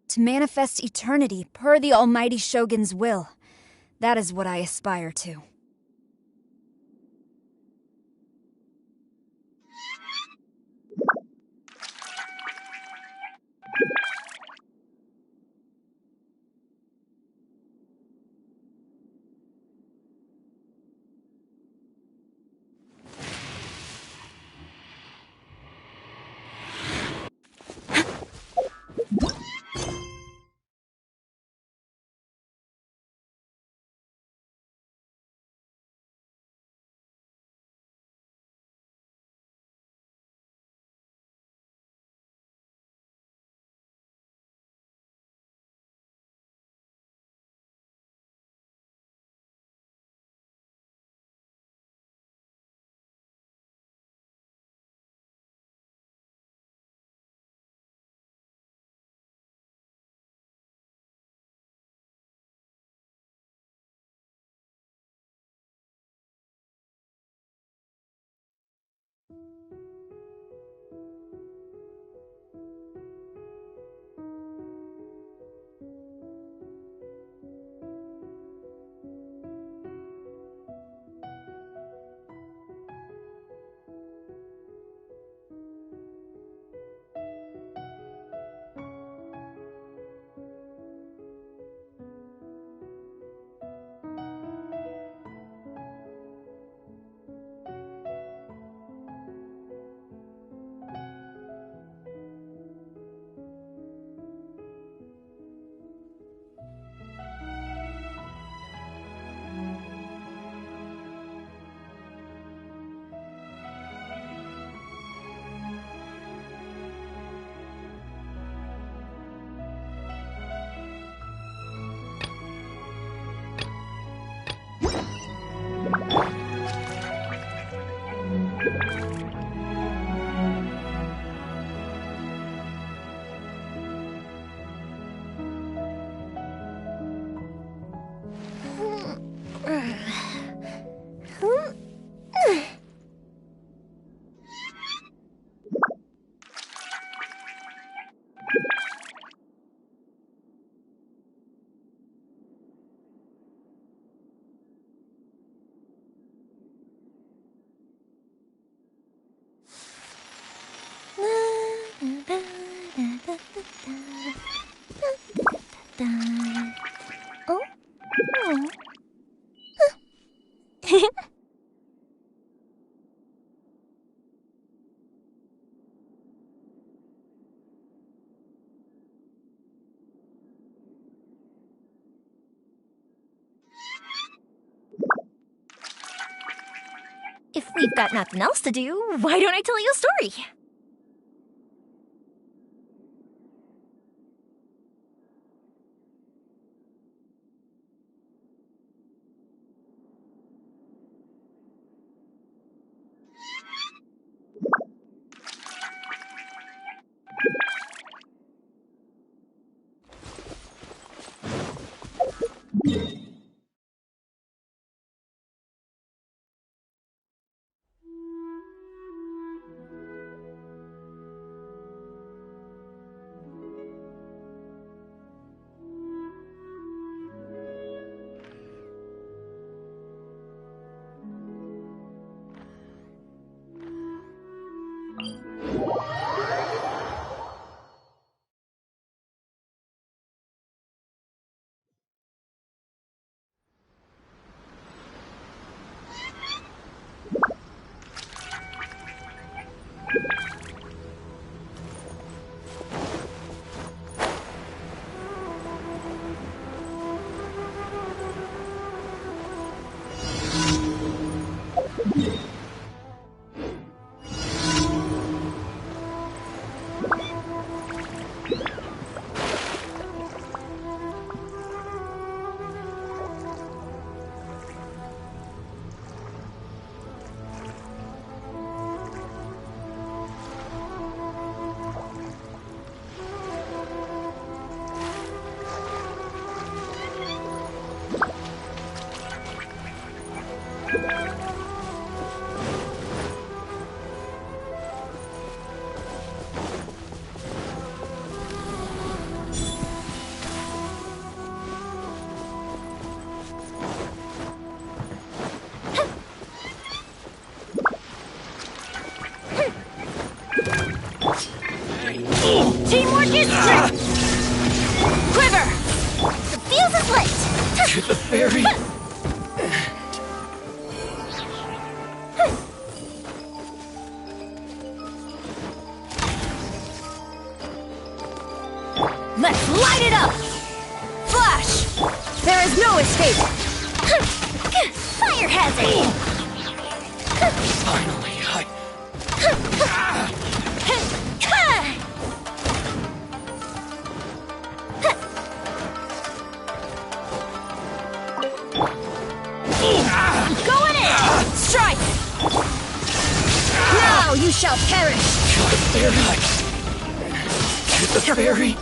To manifest eternity per the Almighty Shogun's will. That is what I aspire to. If we've got nothing else to do, why don't I tell you a story? fairy! Let's light it up! Flash! There is no escape! Fire hazard! Finally, Going in! Strike! Now you shall perish! Kill the fairy!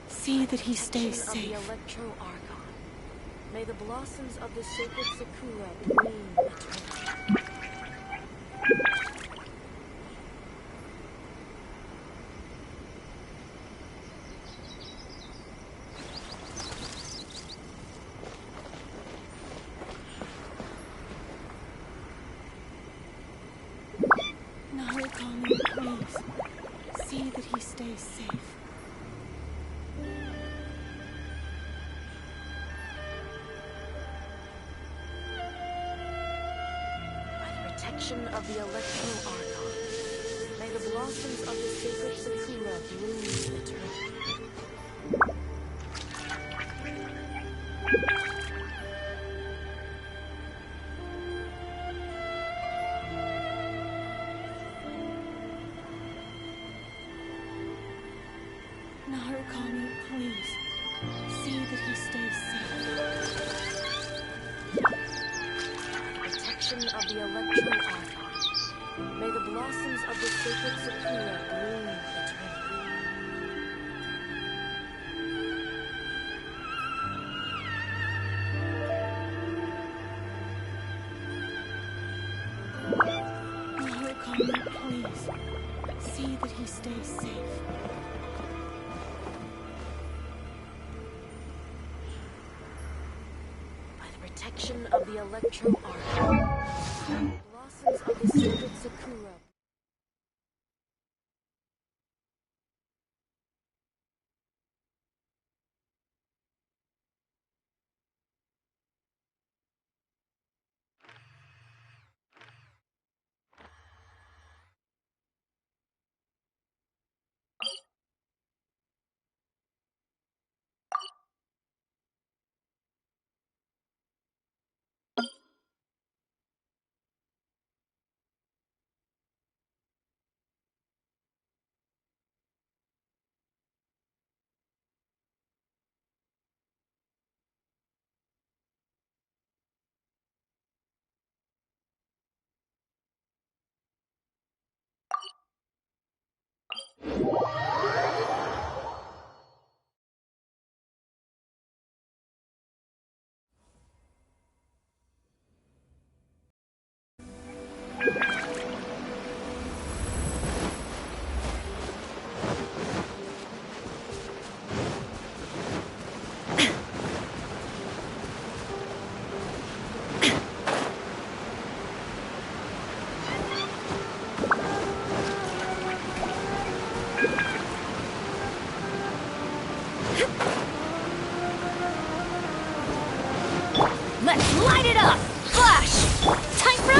See that he stays Of safe. the Electro-Argon. May the blossoms of the sacred Sakura bloom eternally. Kokomi, please. See that he stays safe. protection of the Electro Archon, may the blossoms of the sacred Sakura bloom eternally. Kokomi, please. See that he stays safe. Protection of the Electro Archon, may the blossoms of the sacred Sakura bloom eternally. Kokomi, please. See that he stays safe. Protection of the Electro Archon, blossoms of the sacred Sakura. Let's light it up! Flash! Time for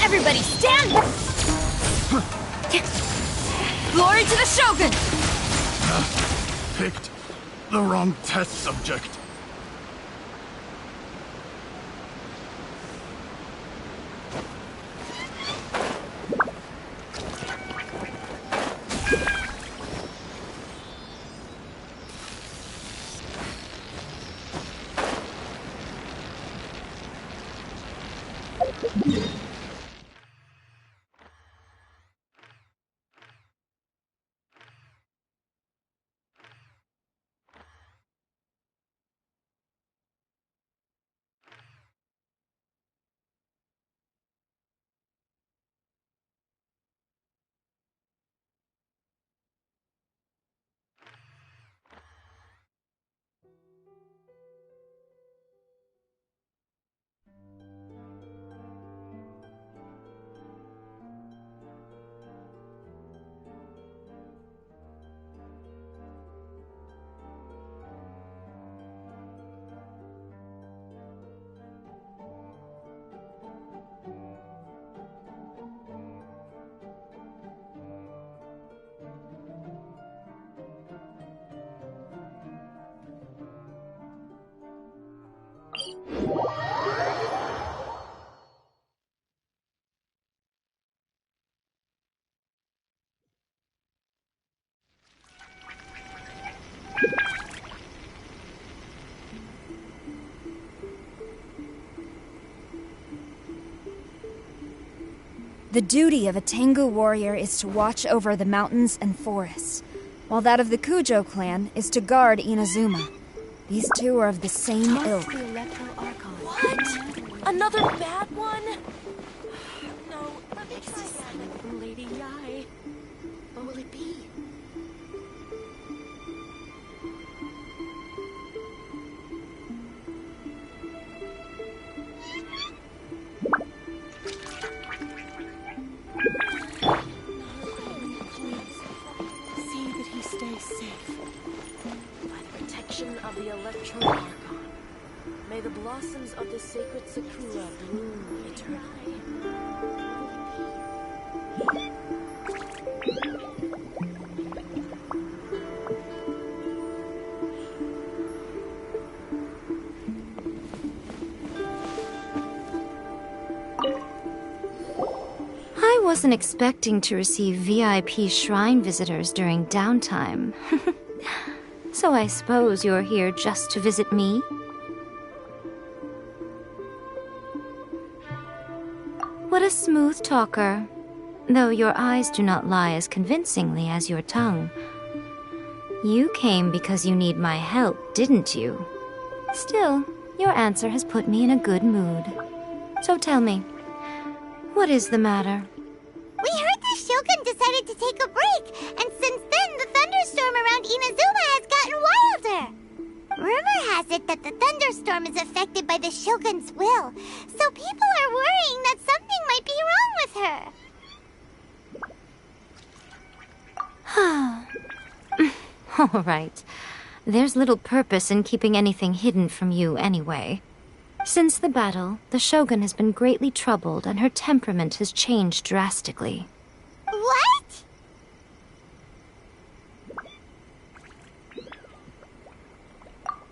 Everybody stand! Glory to the Shogun! Picked the wrong test subject. The duty of a Tengu warrior is to watch over the mountains and forests, while that of the Kujo clan is to guard Inazuma. These two are of the same ilk. The Electro Archon. What? Another bad one? No, let me try that from Lady Yai. What will it be? See that he stays blossoms of the sacred sakura bloom eternally. I wasn't expecting to receive VIP shrine visitors during downtime. So I suppose you're here just to visit me? What a smooth talker. Though your eyes do not lie as convincingly as your tongue. You came because you need my help, didn't you? Still, your answer has put me in a good mood. So tell me, what is the matter? We heard the Shogun decided to take a break, and since then the thunderstorm around Inazuma has gotten wilder. Rumor has it that the thunderstorm is affected by the Shogun's will, so people are worrying that something might be wrong with her. All right. There's little purpose in keeping anything hidden from you anyway. Since the battle, the Shogun has been greatly troubled and her temperament has changed drastically. What?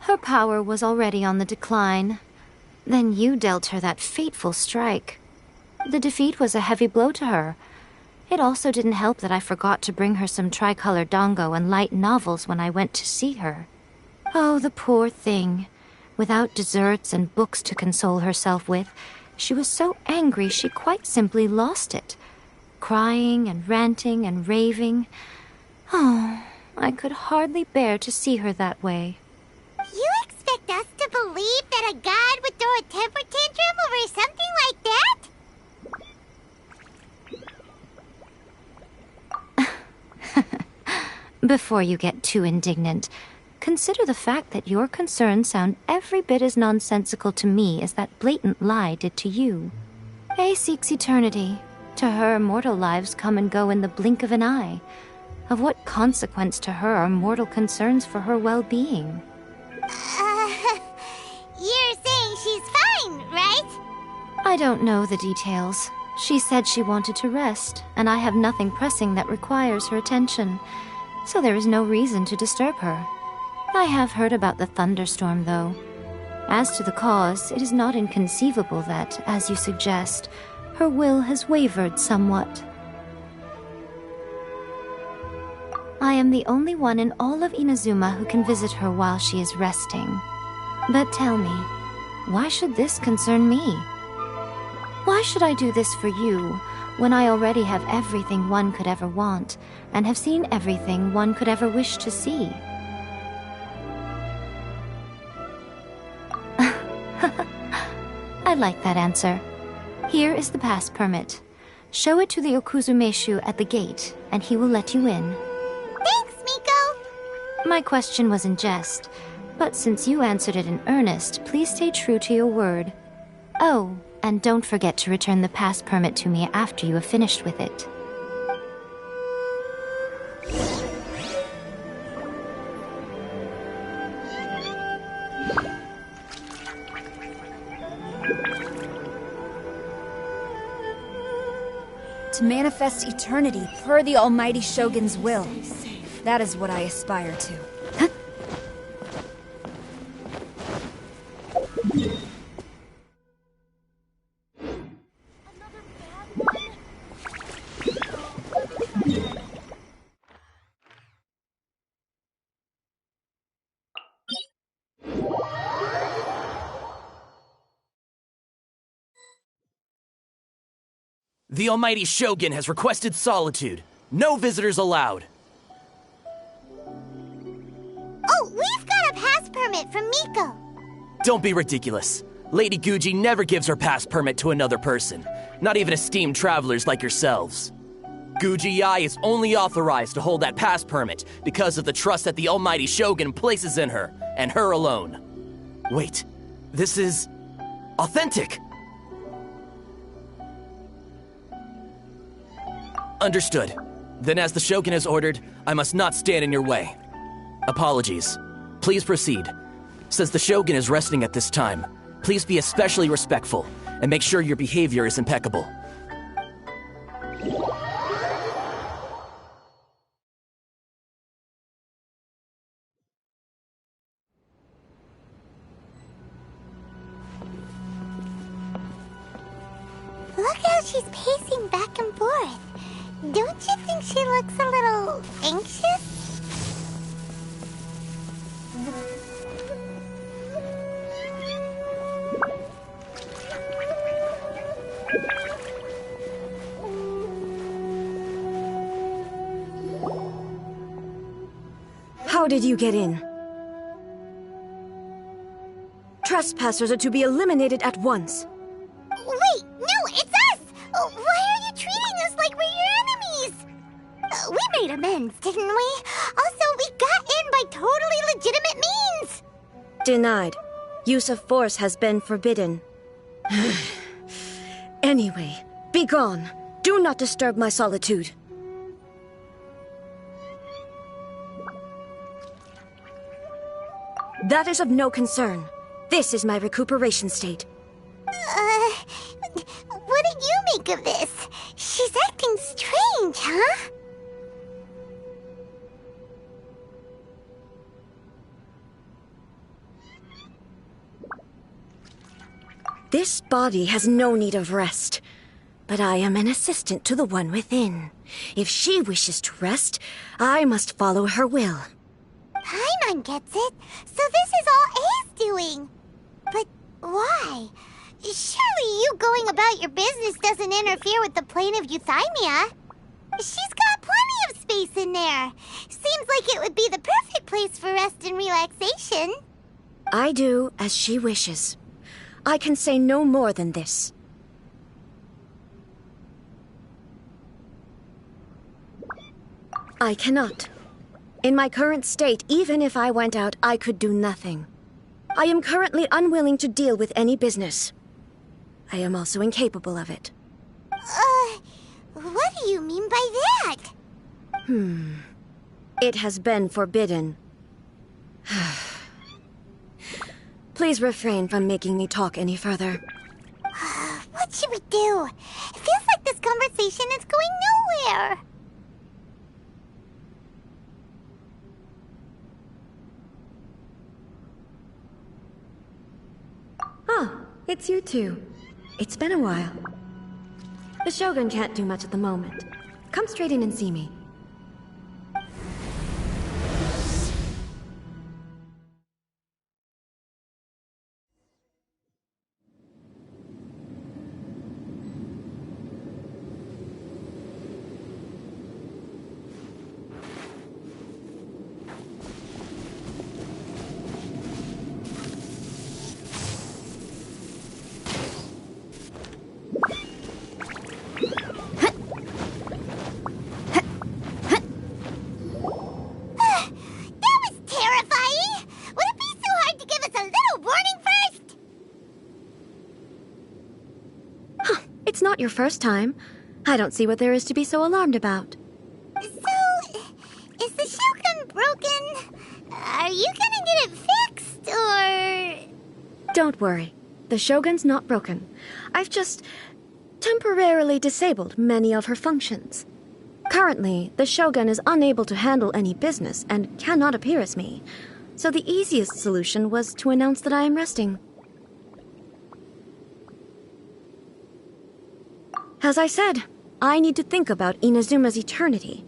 Her power was already on the decline. Then you dealt her that fateful strike. The defeat was a heavy blow to her. It also didn't help that I forgot to bring her some tricolor dango and light novels when I went to see her. Oh, the poor thing. Without desserts and books to console herself with, she was so angry she quite simply lost it. Crying and ranting and raving. Oh, I could hardly bear to see her that way. You expect us to believe that a god would throw a temper tantrum over something like that? Before you get too indignant, consider the fact that your concerns sound every bit as nonsensical to me as that blatant lie did to you. A seeks eternity. To her, mortal lives come and go in the blink of an eye. Of what consequence to her are mortal concerns for her well-being? You're saying she's fine, right? I don't know the details. She said she wanted to rest, and I have nothing pressing that requires her attention, so there is no reason to disturb her. I have heard about the thunderstorm, though. As to the cause, it is not inconceivable that, as you suggest, her will has wavered somewhat. I am the only one in all of Inazuma who can visit her while she is resting. But tell me, why should this concern me? Why should I do this for you, when I already have everything one could ever want, and have seen everything one could ever wish to see? I like that answer. Here is the pass permit. Show it to the Okuzumeshu at the gate, and he will let you in. Thanks, Miko! My question was in jest, but since you answered it in earnest, please stay true to your word. Oh, and don't forget to return the pass permit to me after you have finished with it. To manifest eternity per the Almighty Shogun's will. That is what I aspire to. The Almighty Shogun has requested solitude. No visitors allowed. Oh, we've got a pass permit from Miko. Don't be ridiculous. Lady Guji never gives her pass permit to another person, not even esteemed travelers like yourselves. Guji Yai is only authorized to hold that pass permit because of the trust that the Almighty Shogun places in her, and her alone. Wait, this is authentic. Understood. Then as the Shogun has ordered, I must not stand in your way. Apologies. Please proceed. Since the Shogun is resting at this time, Please be especially respectful, and make sure your behavior is impeccable. Look how she's pacing back and forth. Don't you think she looks a little anxious? How did you get in? Trespassers are to be eliminated at once. Wait, no, it's us! Why are you treating us like we're your enemies? We made amends, didn't we? Also, we got in by totally legitimate means! Denied. Use of force has been forbidden. Anyway, be gone. Do not disturb my solitude. That is of no concern. This is my recuperation state. What did you make of this? She's acting strange, huh? This body has no need of rest, but I am an assistant to the one within. If she wishes to rest, I must follow her will. Paimon gets it, so this is all A's doing. But why? Surely you going about your business doesn't interfere with the plane of Euthymia. She's got plenty of space in there. Seems like it would be the perfect place for rest and relaxation. I do as she wishes. I can say no more than this. I cannot. In my current state, even if I went out, I could do nothing. I am currently unwilling to deal with any business. I am also incapable of it. What do you mean by that? It has been forbidden. Please refrain from making me talk any further. What should we do? It feels like this conversation is going nowhere. Ah, it's you two. It's been a while. The Shogun can't do much at the moment. Come straight in and see me. It's not your first time. I don't see what there is to be so alarmed about. So, is the Shogun broken? Are you gonna get it fixed, or...? Don't worry. The Shogun's not broken. I've just temporarily disabled many of her functions. Currently, the Shogun is unable to handle any business and cannot appear as me. So the easiest solution was to announce that I am resting. As I said, I need to think about Inazuma's eternity,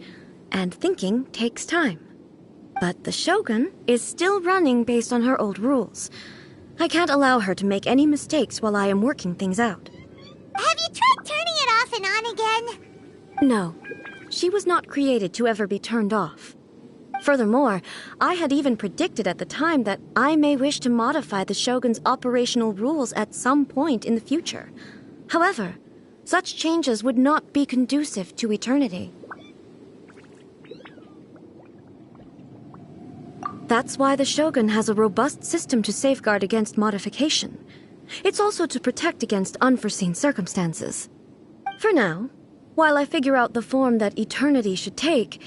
and thinking takes time. But the Shogun is still running based on her old rules. I can't allow her to make any mistakes while I am working things out. Have you tried turning it off and on again? No, she was not created to ever be turned off. Furthermore, I had even predicted at the time that I may wish to modify the Shogun's operational rules at some point in the future. However, such changes would not be conducive to eternity. That's why the Shogun has a robust system to safeguard against modification. It's also to protect against unforeseen circumstances. For now, while I figure out the form that eternity should take,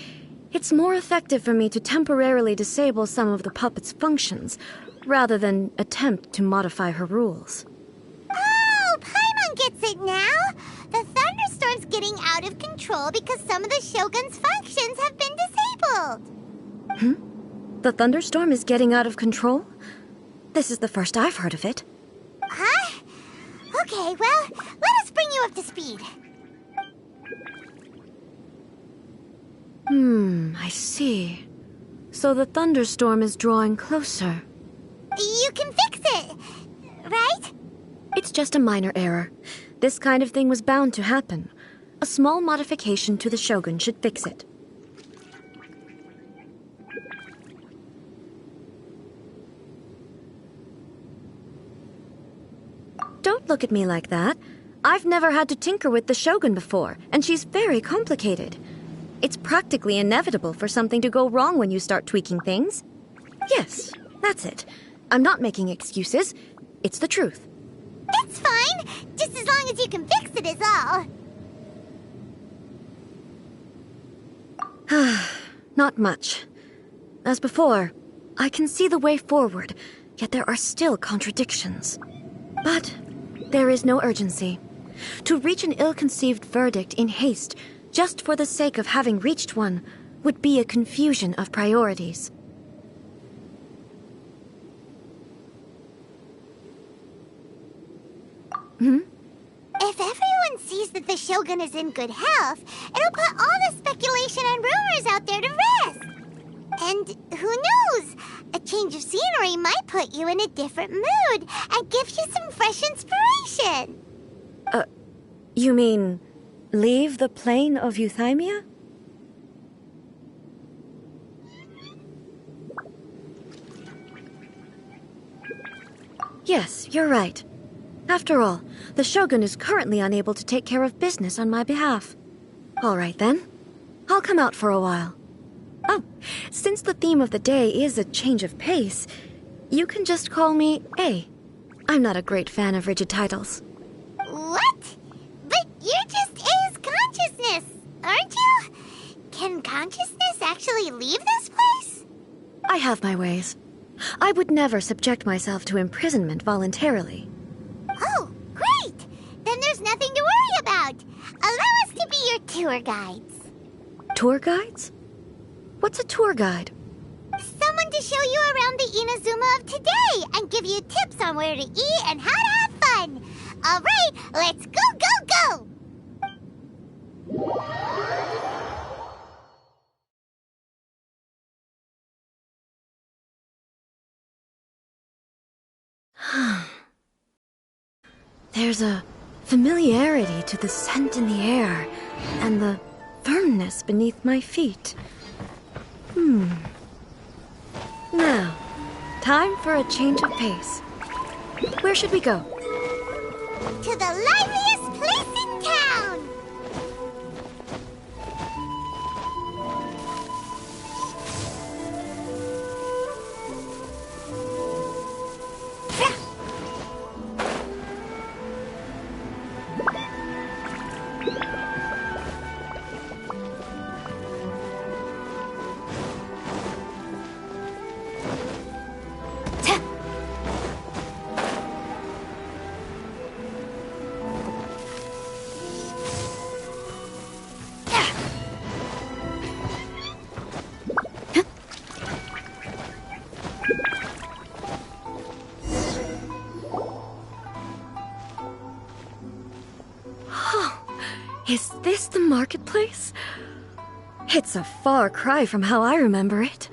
it's more effective for me to temporarily disable some of the puppet's functions, rather than attempt to modify her rules. Oh, Paimon gets it now! The thunderstorm's getting out of control because some of the Shogun's functions have been disabled. The thunderstorm is getting out of control? This is the first I've heard of it. Huh? Okay, well, let us bring you up to speed. I see. So the thunderstorm is drawing closer. You can fix it, right? It's just a minor error. This kind of thing was bound to happen. A small modification to the Shogun should fix it. Don't look at me like that. I've never had to tinker with the Shogun before, and she's very complicated. It's practically inevitable for something to go wrong when you start tweaking things. Yes, that's it. I'm not making excuses. It's the truth. It's fine, just as long as you can fix it is all. Not much. As before, I can see the way forward, yet there are still contradictions. But there is no urgency. To reach an ill-conceived verdict in haste, just for the sake of having reached one, would be a confusion of priorities. If everyone sees that the Shogun is in good health, it'll put all the speculation and rumors out there to rest. And who knows? A change of scenery might put you in a different mood and give you some fresh inspiration. You mean, leave the plane of Euthymia? Yes, you're right. After all, the Shogun is currently unable to take care of business on my behalf. All right then. I'll come out for a while. Oh, since the theme of the day is a change of pace, you can just call me A. I'm not a great fan of rigid titles. What? But you're just A's consciousness, aren't you? Can consciousness actually leave this place? I have my ways. I would never subject myself to imprisonment voluntarily. Oh, great! Then there's nothing to worry about. Allow us to be your tour guides. Tour guides? What's a tour guide? Someone to show you around the Inazuma of today and give you tips on where to eat and how to have fun. All right, let's go, go, go! There's a familiarity to the scent in the air and the firmness beneath my feet. Now, time for a change of pace. Where should we go? To the liveliest place in town! Is this the marketplace? It's a far cry from how I remember it.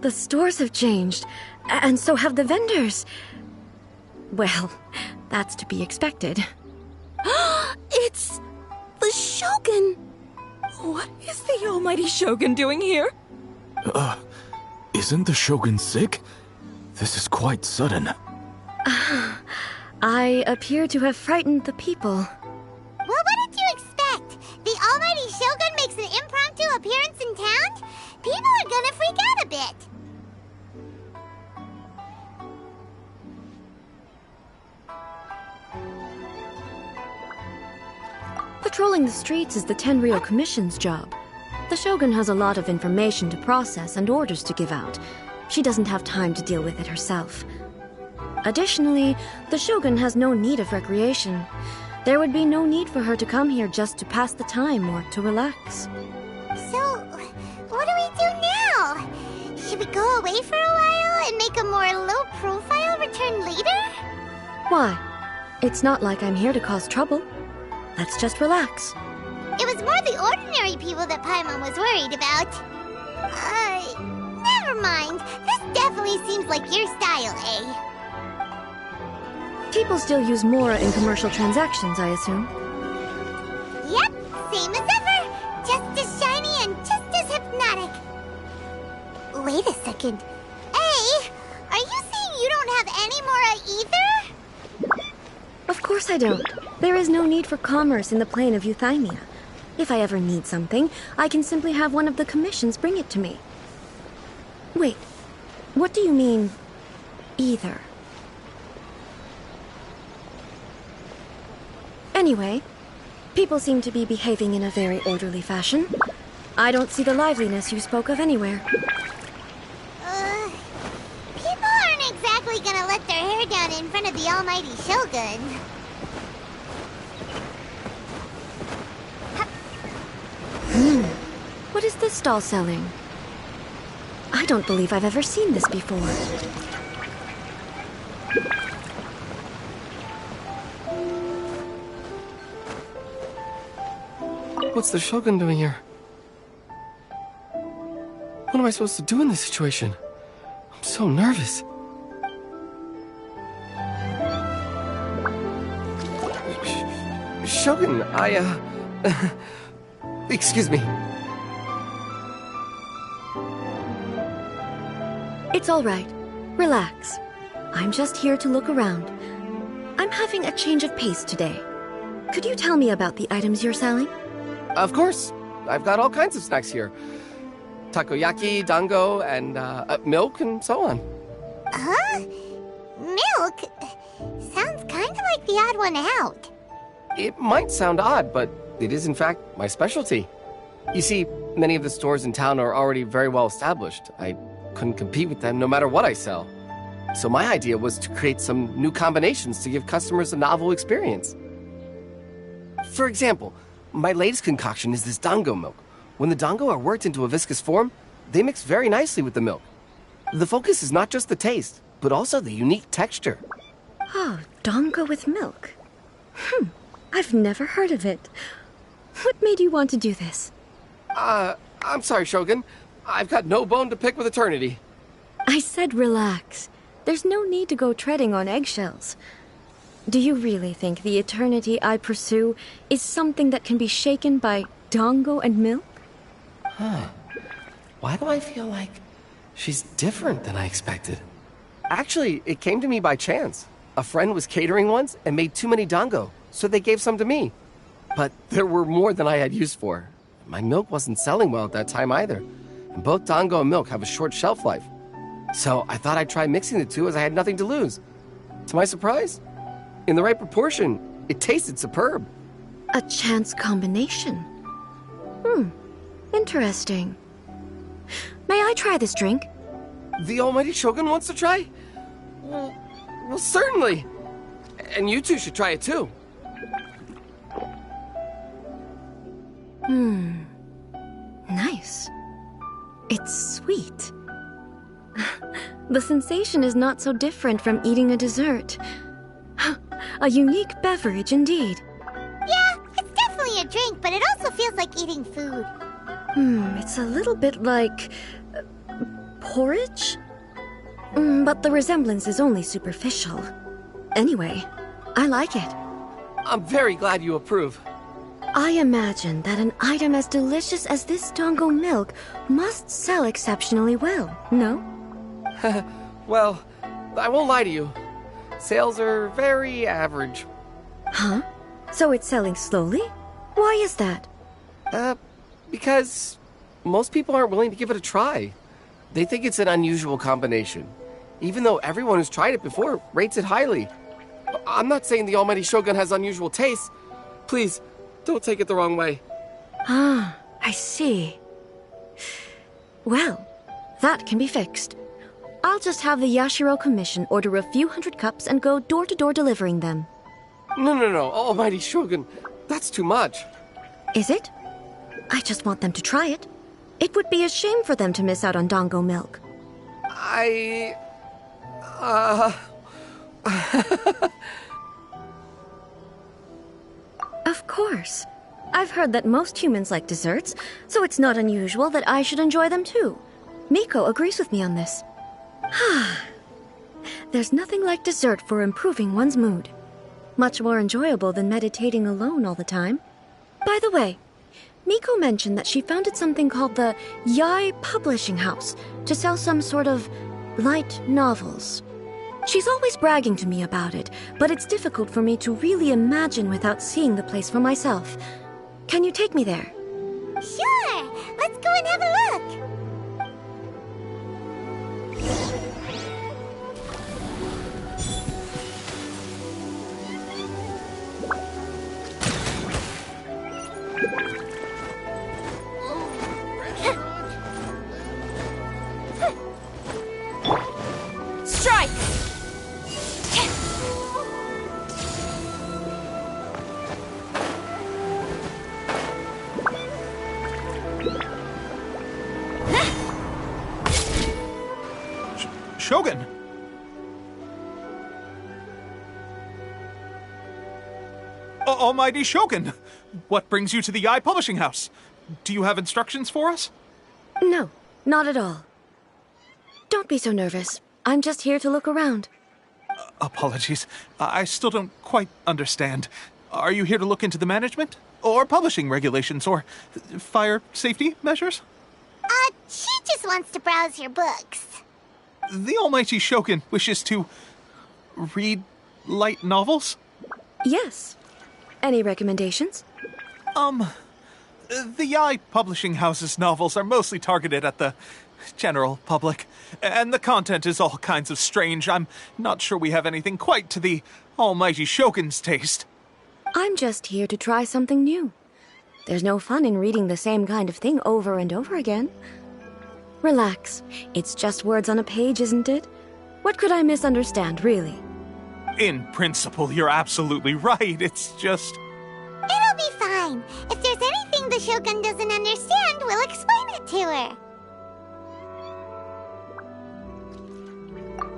The stores have changed, and so have the vendors. Well, that's to be expected. It's the Shogun! What is the almighty Shogun doing here? Isn't the Shogun sick? This is quite sudden. I appear to have frightened the people. Well, what did you expect? The almighty Shogun makes an impromptu appearance in town? People are gonna freak out a bit. Patrolling the streets is the Tenryo Commission's job. The Shogun has a lot of information to process and orders to give out. She doesn't have time to deal with it herself. Additionally, the Shogun has no need of recreation. There would be no need for her to come here just to pass the time or to relax. So, what do we do now? Should we go away for a while and make a more low-profile return later? Why? It's not like I'm here to cause trouble. Let's just relax. It was more the ordinary people that Paimon was worried about. Never mind. This definitely seems like your style, eh? People still use Mora in commercial transactions, I assume. Yep, same as ever. Just as shiny and just as hypnotic. Wait a second. Hey, are you saying you don't have any Mora either? Of course I don't. There is no need for commerce in the plane of Euthymia. If I ever need something, I can simply have one of the commissions bring it to me. Wait, what do you mean, either? Anyway, people seem to be behaving in a very orderly fashion. I don't see the liveliness you spoke of anywhere. People aren't exactly gonna let their hair down in front of the almighty Shogun. What is this stall selling? I don't believe I've ever seen this before. What's the Shogun doing here? What am I supposed to do in this situation? I'm so nervous. Shogun, excuse me. It's all right. Relax. I'm just here to look around. I'm having a change of pace today. Could you tell me about the items you're selling? Of course. I've got all kinds of snacks here. Takoyaki, dango, and milk, and so on. Huh? Milk? Sounds kind of like the odd one out. It might sound odd, but it is in fact my specialty. You see, many of the stores in town are already very well established. I couldn't compete with them no matter what I sell. So my idea was to create some new combinations to give customers a novel experience. For example, my latest concoction is this dango milk. When the dango are worked into a viscous form, they mix very nicely with the milk. The focus is not just the taste, but also the unique texture. Oh, dango with milk. I've never heard of it. What made you want to do this? I'm sorry, Shogun. I've got no bone to pick with eternity. I said relax. There's no need to go treading on eggshells. Do you really think the eternity I pursue is something that can be shaken by dango and milk? Why do I feel like she's different than I expected? Actually, it came to me by chance. A friend was catering once and made too many dango, so they gave some to me. But there were more than I had use for. My milk wasn't selling well at that time either. And both dango and milk have a short shelf life. So I thought I'd try mixing the two as I had nothing to lose. To my surprise, in the right proportion, it tasted superb. A chance combination. Interesting. May I try this drink? The almighty Shogun wants to try? Well, certainly. And you two should try it too. Nice. It's sweet. The sensation is not so different from eating a dessert. A unique beverage indeed. Yeah, it's definitely a drink, but it also feels like eating food. It's a little bit like porridge? But the resemblance is only superficial. Anyway, I like it. I'm very glad you approve. I imagine that an item as delicious as this dango milk must sell exceptionally well, no? Well, I won't lie to you. Sales are very average. Huh? So it's selling slowly? Why is that? Because most people aren't willing to give it a try. They think it's an unusual combination. Even though everyone who's tried it before rates it highly. I'm not saying the almighty Shogun has unusual tastes. Please, don't take it the wrong way. I see. Well, that can be fixed. I'll just have the Yashiro Commission order a few hundred cups and go door-to-door delivering them. No, Almighty Shogun. That's too much. Is it? I just want them to try it. It would be a shame for them to miss out on dango milk. Of course. I've heard that most humans like desserts, so it's not unusual that I should enjoy them too. Miko agrees with me on this. There's nothing like dessert for improving one's mood. Much more enjoyable than meditating alone all the time. By the way, Miko mentioned that she founded something called the Yai Publishing House to sell some sort of light novels. She's always bragging to me about it, but it's difficult for me to really imagine without seeing the place for myself. Can you take me there? Sure! Let's go and have a look! Strike! Shogun! Almighty Shogun! What brings you to the Yai Publishing House? Do you have instructions for us? No, not at all. Don't be so nervous. I'm just here to look around. Apologies. I still don't quite understand. Are you here to look into the management? Or publishing regulations? Or fire safety measures? She just wants to browse your books. The Almighty Shogun wishes to read light novels? Yes. Any recommendations? The Yai Publishing House's novels are mostly targeted at the general public, and the content is all kinds of strange. I'm not sure we have anything quite to the Almighty Shogun's taste. I'm just here to try something new. There's no fun in reading the same kind of thing over and over again. Relax. It's just words on a page, isn't it? What could I misunderstand, really? In principle, you're absolutely right. It's just... It'll be fine. If there's anything the Shogun doesn't understand, we'll explain it to her.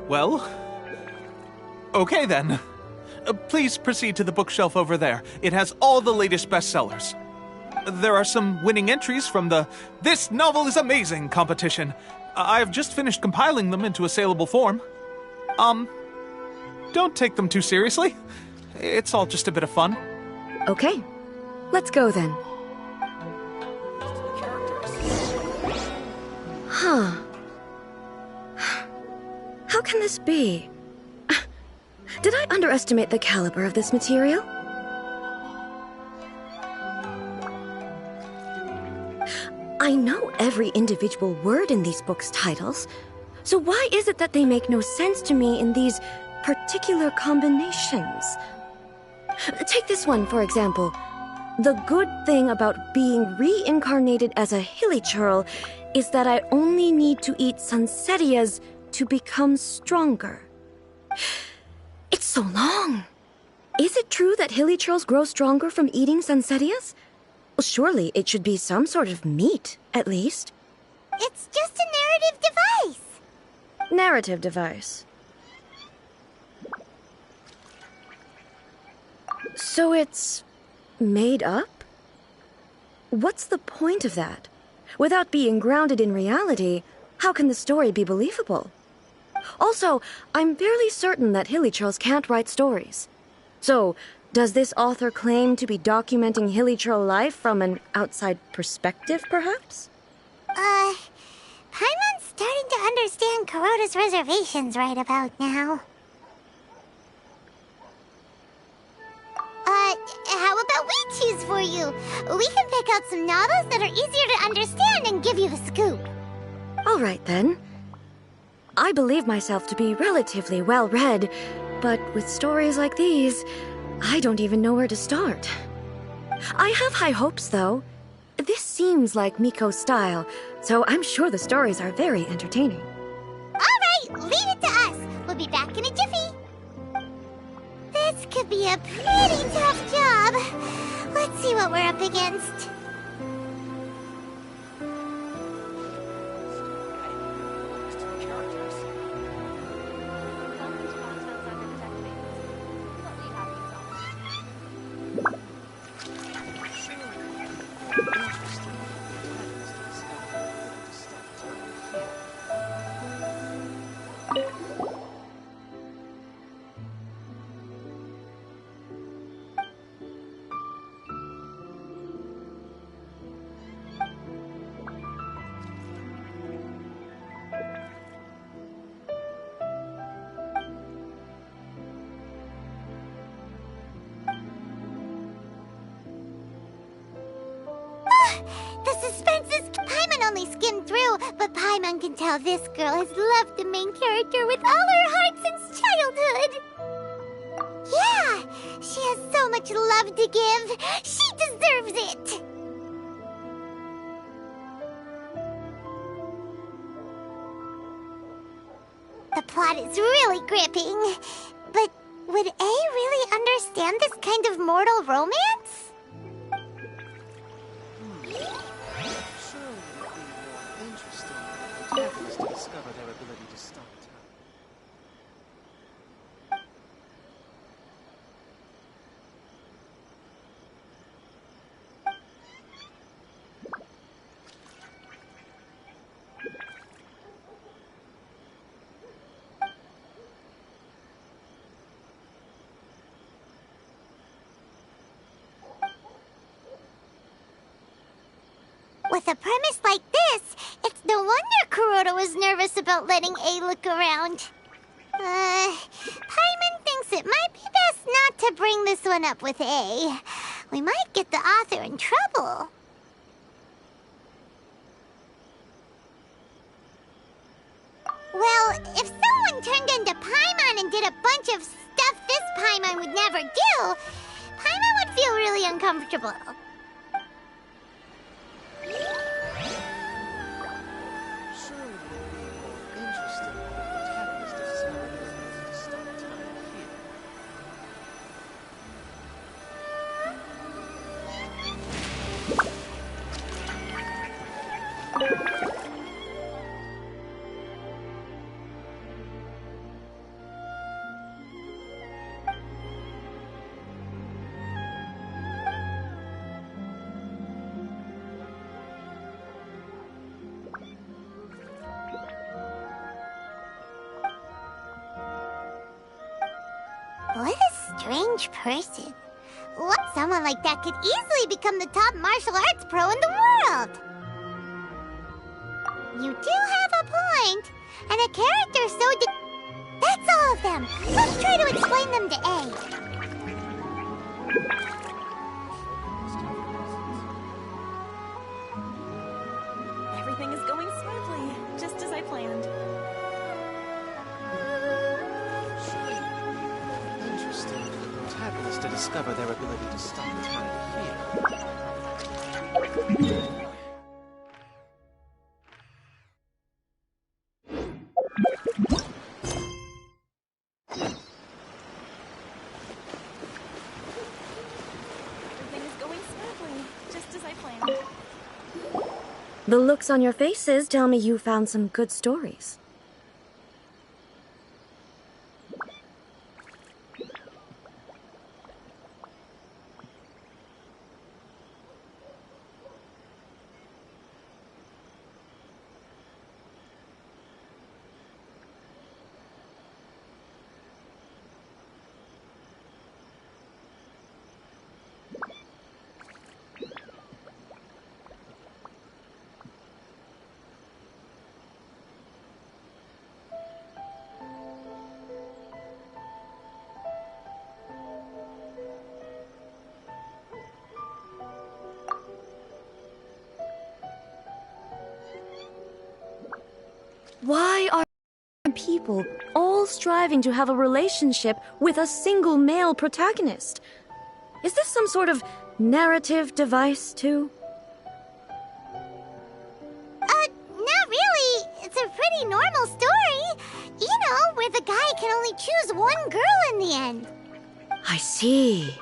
Well... okay then. Please proceed to the bookshelf over there. It has all the latest bestsellers. There are some winning entries from the This Novel is Amazing competition. I've just finished compiling them into a saleable form. Don't take them too seriously. It's all just a bit of fun. Okay. Let's go then. Huh. How can this be? Did I underestimate the caliber of this material? I know every individual word in these books' titles, so why is it that they make no sense to me in these particular combinations? Take this one, for example. The good thing about being reincarnated as a hilichurl is that I only need to eat sansetias to become stronger. It's so long. Is it true that hilichurls grow stronger from eating sansetias? Well, surely it should be some sort of meat, at least. It's just a narrative device. Narrative device. So it's made up? What's the point of that? Without being grounded in reality, how can the story be believable? Also, I'm fairly certain that hilichurls can't write stories. So, does this author claim to be documenting hilichurl life from an outside perspective, perhaps? Paimon's starting to understand Kuroda's reservations right about now. How about we choose for you? We can pick out some novels that are easier to understand and give you the scoop. All right, then. I believe myself to be relatively well-read, but with stories like these, I don't even know where to start. I have high hopes, though. This seems like Miko's style, so I'm sure the stories are very entertaining. Alright, leave it to us. We'll be back in a jiffy. This could be a pretty tough job. Let's see what we're up against. The suspense is... Paimon only skimmed through, but Paimon can tell this girl has loved the main character with all her heart since childhood. Yeah, she has so much love to give. She deserves it. The plot is really gripping. But would A really understand this kind of mortal romance? With a premise like this, it's no wonder Kuroda was nervous about letting A look around. Paimon thinks it might be best not to bring this one up with A. We might get the author in trouble. Well, if someone turned into Paimon and did a bunch of stuff this Paimon would never do, Paimon would feel really uncomfortable. What a strange person. What? Someone like that could easily become the top martial arts pro in the world. You do have a point. And a character so That's all of them. Let's try to explain them to A. Everything is going smoothly, just as I planned. Interesting. Protagonists to discover their ability to stop time here. The looks on your faces tell me you found some good stories. Why are people all striving to have a relationship with a single male protagonist? Is this some sort of narrative device, too? pretty normal story. You know, where the guy can only choose one girl in the end. I see.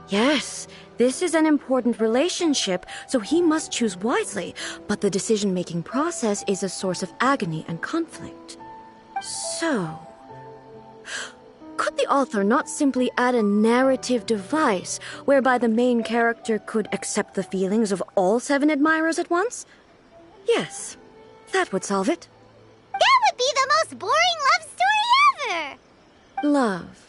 Yes, this is an important relationship, so he must choose wisely, but the decision-making process is a source of agony and conflict. So, could the author not simply add a narrative device whereby the main character could accept the feelings of all 7 admirers at once? Yes, that would solve it. That would be the most boring love story ever! Love.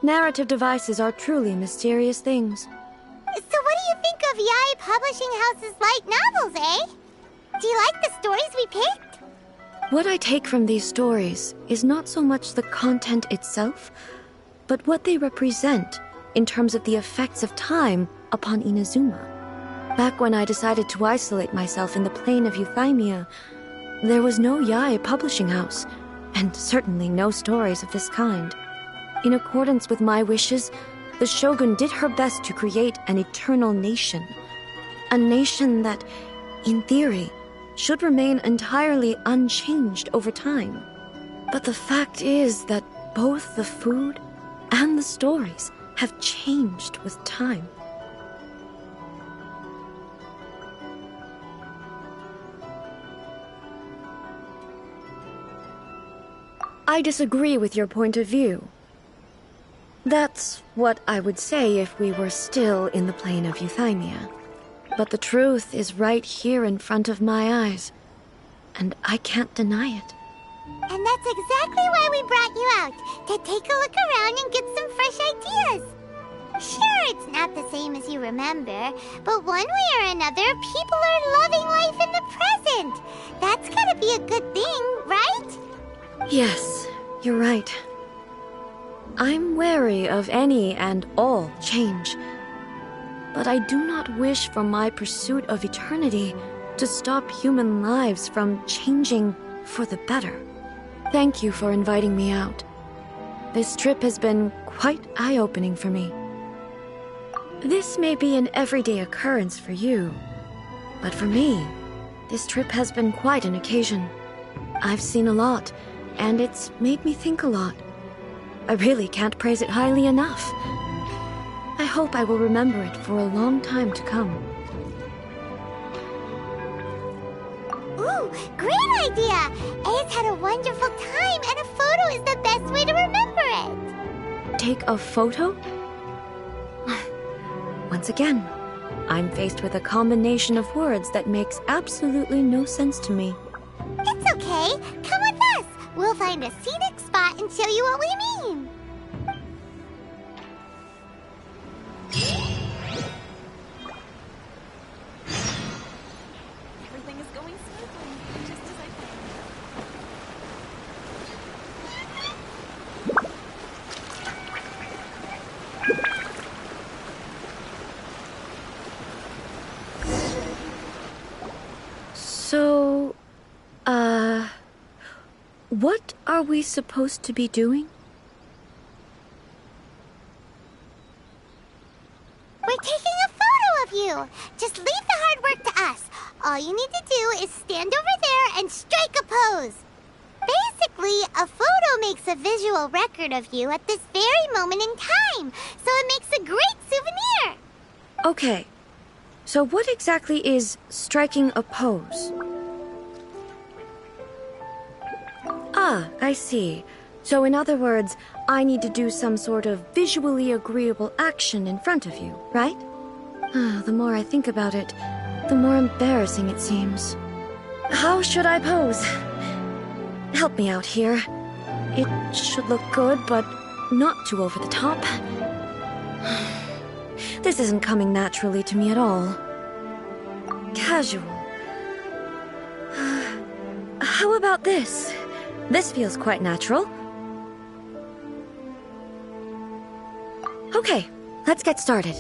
Narrative devices are truly mysterious things. So what do you think of Yae Publishing House's light novels, eh? Do you like the stories we picked? What I take from these stories is not so much the content itself, but what they represent in terms of the effects of time upon Inazuma. Back when I decided to isolate myself in the plain of Euthymia, there was no Yae Publishing House, and certainly no stories of this kind. In accordance with my wishes, the Shogun did her best to create an eternal nation. A nation that, in theory, should remain entirely unchanged over time. But the fact is that both the food and the stories have changed with time. I disagree with your point of view. That's what I would say if we were still in the plane of Euthymia. But the truth is right here in front of my eyes, and I can't deny it. And that's exactly why we brought you out, to take a look around and get some fresh ideas. Sure, it's not the same as you remember, but one way or another, people are loving life in the present. That's gotta be a good thing, right? Yes, you're right. I'm wary of any and all change, but I do not wish for my pursuit of eternity to stop human lives from changing for the better. Thank you for inviting me out. This trip has been quite eye-opening for me. This may be an everyday occurrence for you, but for me, this trip has been quite an occasion. I've seen a lot, and it's made me think a lot. I really can't praise it highly enough. I hope I will remember it for a long time to come. Ooh, great idea! A's had a wonderful time, and a photo is the best way to remember it. Take a photo? Once again, I'm faced with a combination of words that makes absolutely no sense to me. It's okay. Come with us. We'll find a scenic spot and show you what we mean. Everything is going smoothly, just as I So, what are we supposed to be doing? We're taking a photo of you. Just leave the hard work to us. All you need to do is stand over there and strike a pose. Basically, a photo makes a visual record of you at this very moment in time, so it makes a great souvenir. Okay, so what exactly is striking a pose? Ah, I see. So in other words, I need to do some sort of visually agreeable action in front of you, right? The more I think about it, the more embarrassing it seems. How should I pose? Help me out here. It should look good, but not too over the top. This isn't coming naturally to me at all. Casual. How about this? This feels quite natural. Okay, let's get started.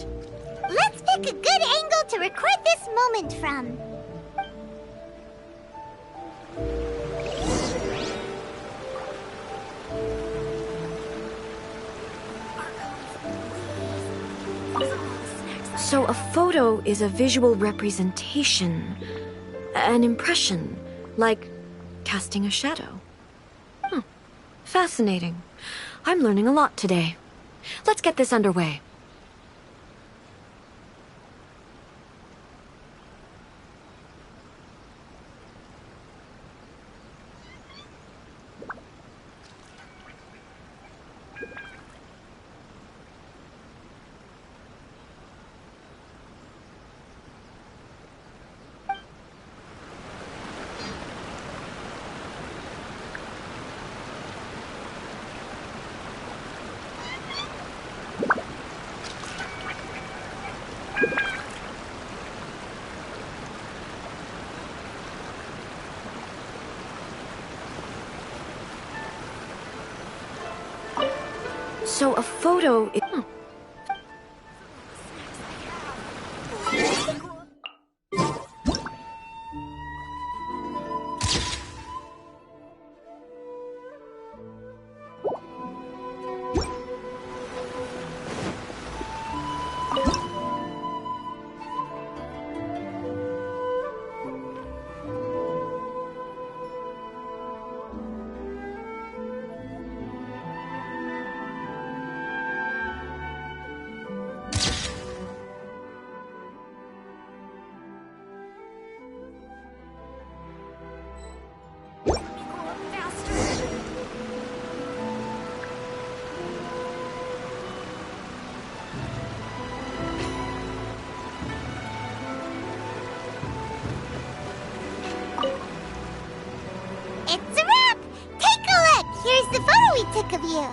Let's pick a good angle to record this moment from. So a photo is a visual representation. An impression, like casting a shadow. Fascinating. I'm learning a lot today. Let's get this underway. So a photo... It's a wrap! Take a look! Here's the photo we took of you.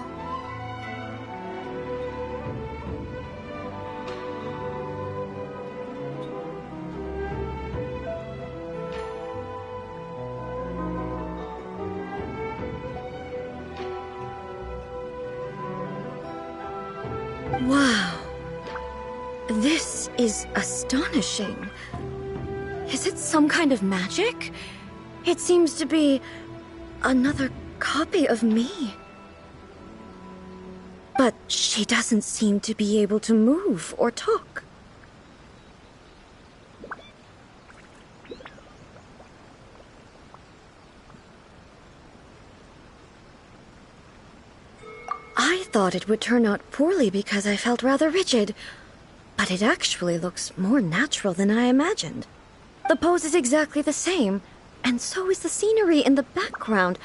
Wow. This is astonishing. Is it some kind of magic? It seems to be another copy of me. But she doesn't seem to be able to move or talk. I thought it would turn out poorly because I felt rather rigid, but it actually looks more natural than I imagined. The pose is exactly the same, and so is the scenery in the background.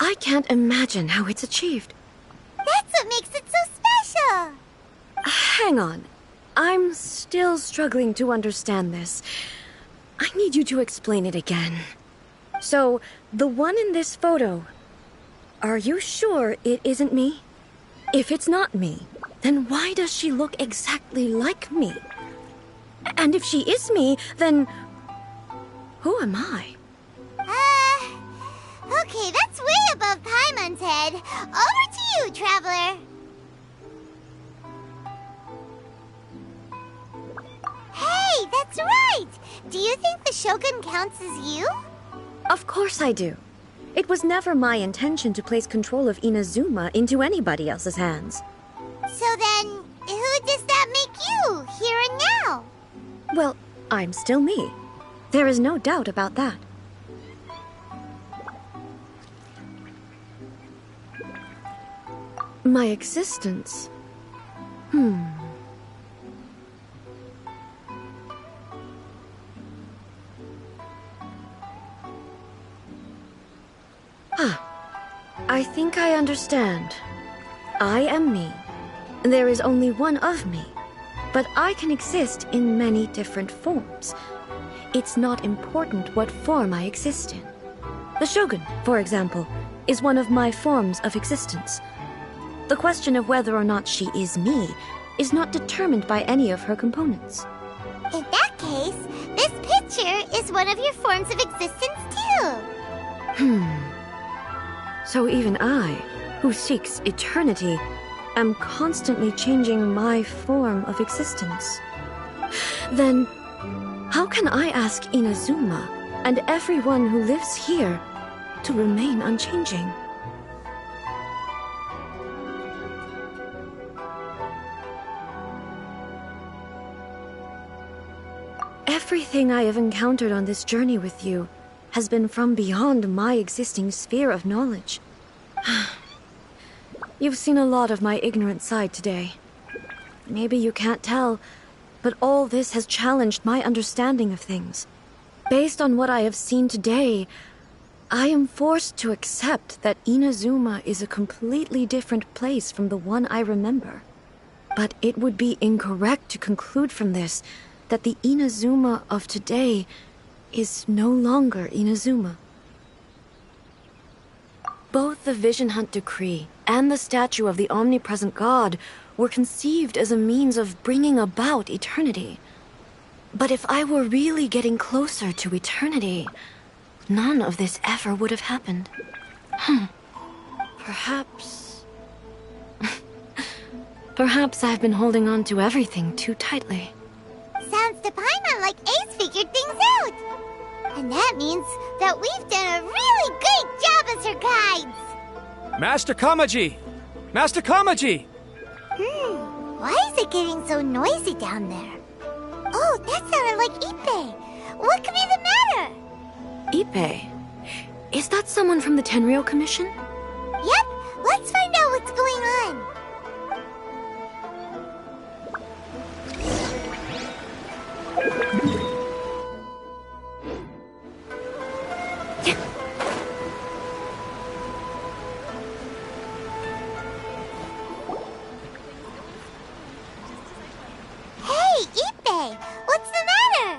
I can't imagine how it's achieved. That's what makes it so special! Hang on. I'm still struggling to understand this. I need you to explain it again. So, the one in this photo, are you sure it isn't me? If it's not me, then why does she look exactly like me? And if she is me, then who am I? Okay, that's way above Paimon's head. Over to you, Traveler. Hey, that's right! Do you think the Shogun counts as you? Of course I do. It was never my intention to place control of Inazuma into anybody else's hands. So then, who does that make you, here and now? Well, I'm still me. There is no doubt about that. My existence... I think I understand. I am me. There is only one of me. But I can exist in many different forms. It's not important what form I exist in. The Shogun, for example, is one of my forms of existence. The question of whether or not she is me is not determined by any of her components. In that case, this picture is one of your forms of existence too. So even I, who seeks eternity, am constantly changing my form of existence. Then, how can I ask Inazuma and everyone who lives here to remain unchanging? Everything I have encountered on this journey with you has been from beyond my existing sphere of knowledge. You've seen a lot of my ignorant side today. Maybe you can't tell, but all this has challenged my understanding of things. Based on what I have seen today, I am forced to accept that Inazuma is a completely different place from the one I remember. But it would be incorrect to conclude from this that the Inazuma of today is no longer Inazuma. Both the Vision Hunt Decree and the statue of the omnipresent god were conceived as a means of bringing about eternity. But if I were really getting closer to eternity, none of this ever would have happened. Perhaps... Perhaps I've been holding on to everything too tightly. Sounds to Paimon like Ace figured things out. And that means that we've done a really great job as her guides. Master Kamaji! Master Kamaji! Why is it getting so noisy down there? Oh, that sounded like Ippei. What could be the matter? Ippei? Is that someone from the Tenryo Commission? Yep, let's find out what's going on. Hey, Ippei, what's the matter?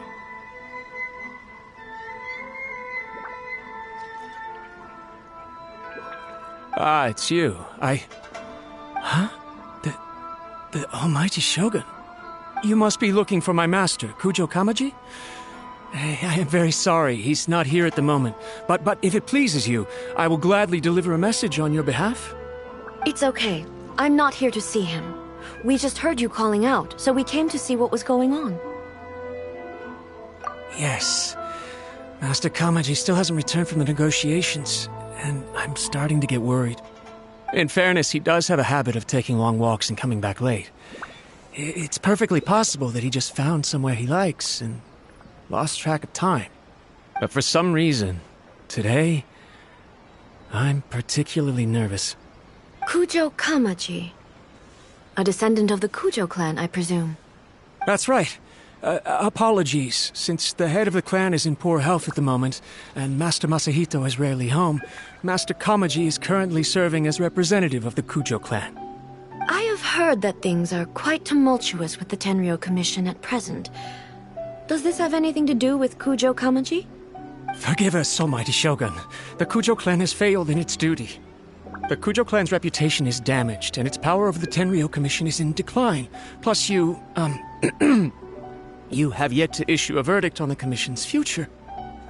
Ah, it's you. Huh? The Almighty Shogun. You must be looking for my master, Kujo Kamaji? I am very sorry, he's not here at the moment. But if it pleases you, I will gladly deliver a message on your behalf. It's okay. I'm not here to see him. We just heard you calling out, so we came to see what was going on. Yes. Master Kamaji still hasn't returned from the negotiations, and I'm starting to get worried. In fairness, he does have a habit of taking long walks and coming back late. It's perfectly possible that he just found somewhere he likes and lost track of time. But for some reason, today, I'm particularly nervous. Kujo Kamaji. A descendant of the Kujo clan, I presume. That's right. Apologies, since the head of the clan is in poor health at the moment, and Master Masahito is rarely home, Master Kamaji is currently serving as representative of the Kujo clan. I have heard that things are quite tumultuous with the Tenryo Commission at present. Does this have anything to do with Kujo Kamaji? Forgive us, Almighty Shogun. The Kujo clan has failed in its duty. The Kujo clan's reputation is damaged, and its power over the Tenryo Commission is in decline. Plus you have yet to issue a verdict on the Commission's future.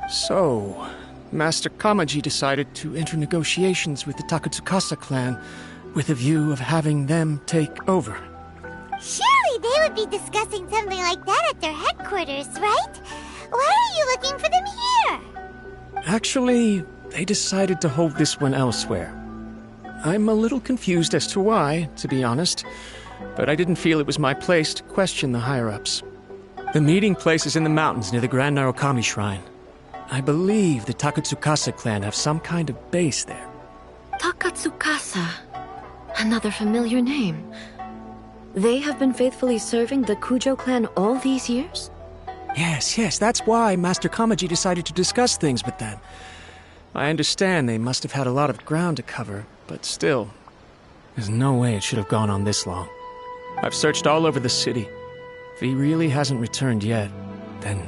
So, Master Kamaji decided to enter negotiations with the Takatsukasa clan with a view of having them take over. Surely they would be discussing something like that at their headquarters, right? Why are you looking for them here? Actually, they decided to hold this one elsewhere. I'm a little confused as to why, to be honest, but I didn't feel it was my place to question the higher-ups. The meeting place is in the mountains near the Grand Narukami Shrine. I believe the Takatsukasa clan have some kind of base there. Takatsukasa. Another familiar name. They have been faithfully serving the Kujo clan all these years? Yes, that's why Master Kamaji decided to discuss things with them. I understand they must have had a lot of ground to cover, but still, there's no way it should have gone on this long. I've searched all over the city. If he really hasn't returned yet, then...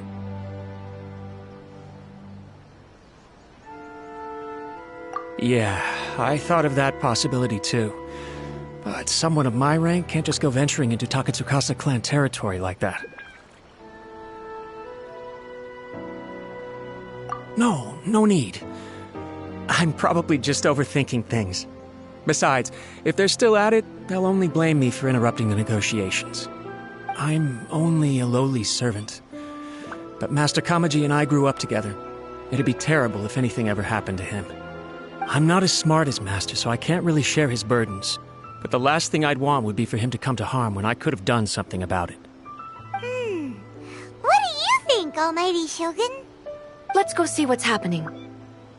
Yeah, I thought of that possibility too. But someone of my rank can't just go venturing into Takatsukasa clan territory like that. No need. I'm probably just overthinking things. Besides, if they're still at it, they'll only blame me for interrupting the negotiations. I'm only a lowly servant. But Master Kamaji and I grew up together. It'd be terrible if anything ever happened to him. I'm not as smart as Master, so I can't really share his burdens. But the last thing I'd want would be for him to come to harm when I could have done something about it. What do you think, almighty Shogun? Let's go see what's happening.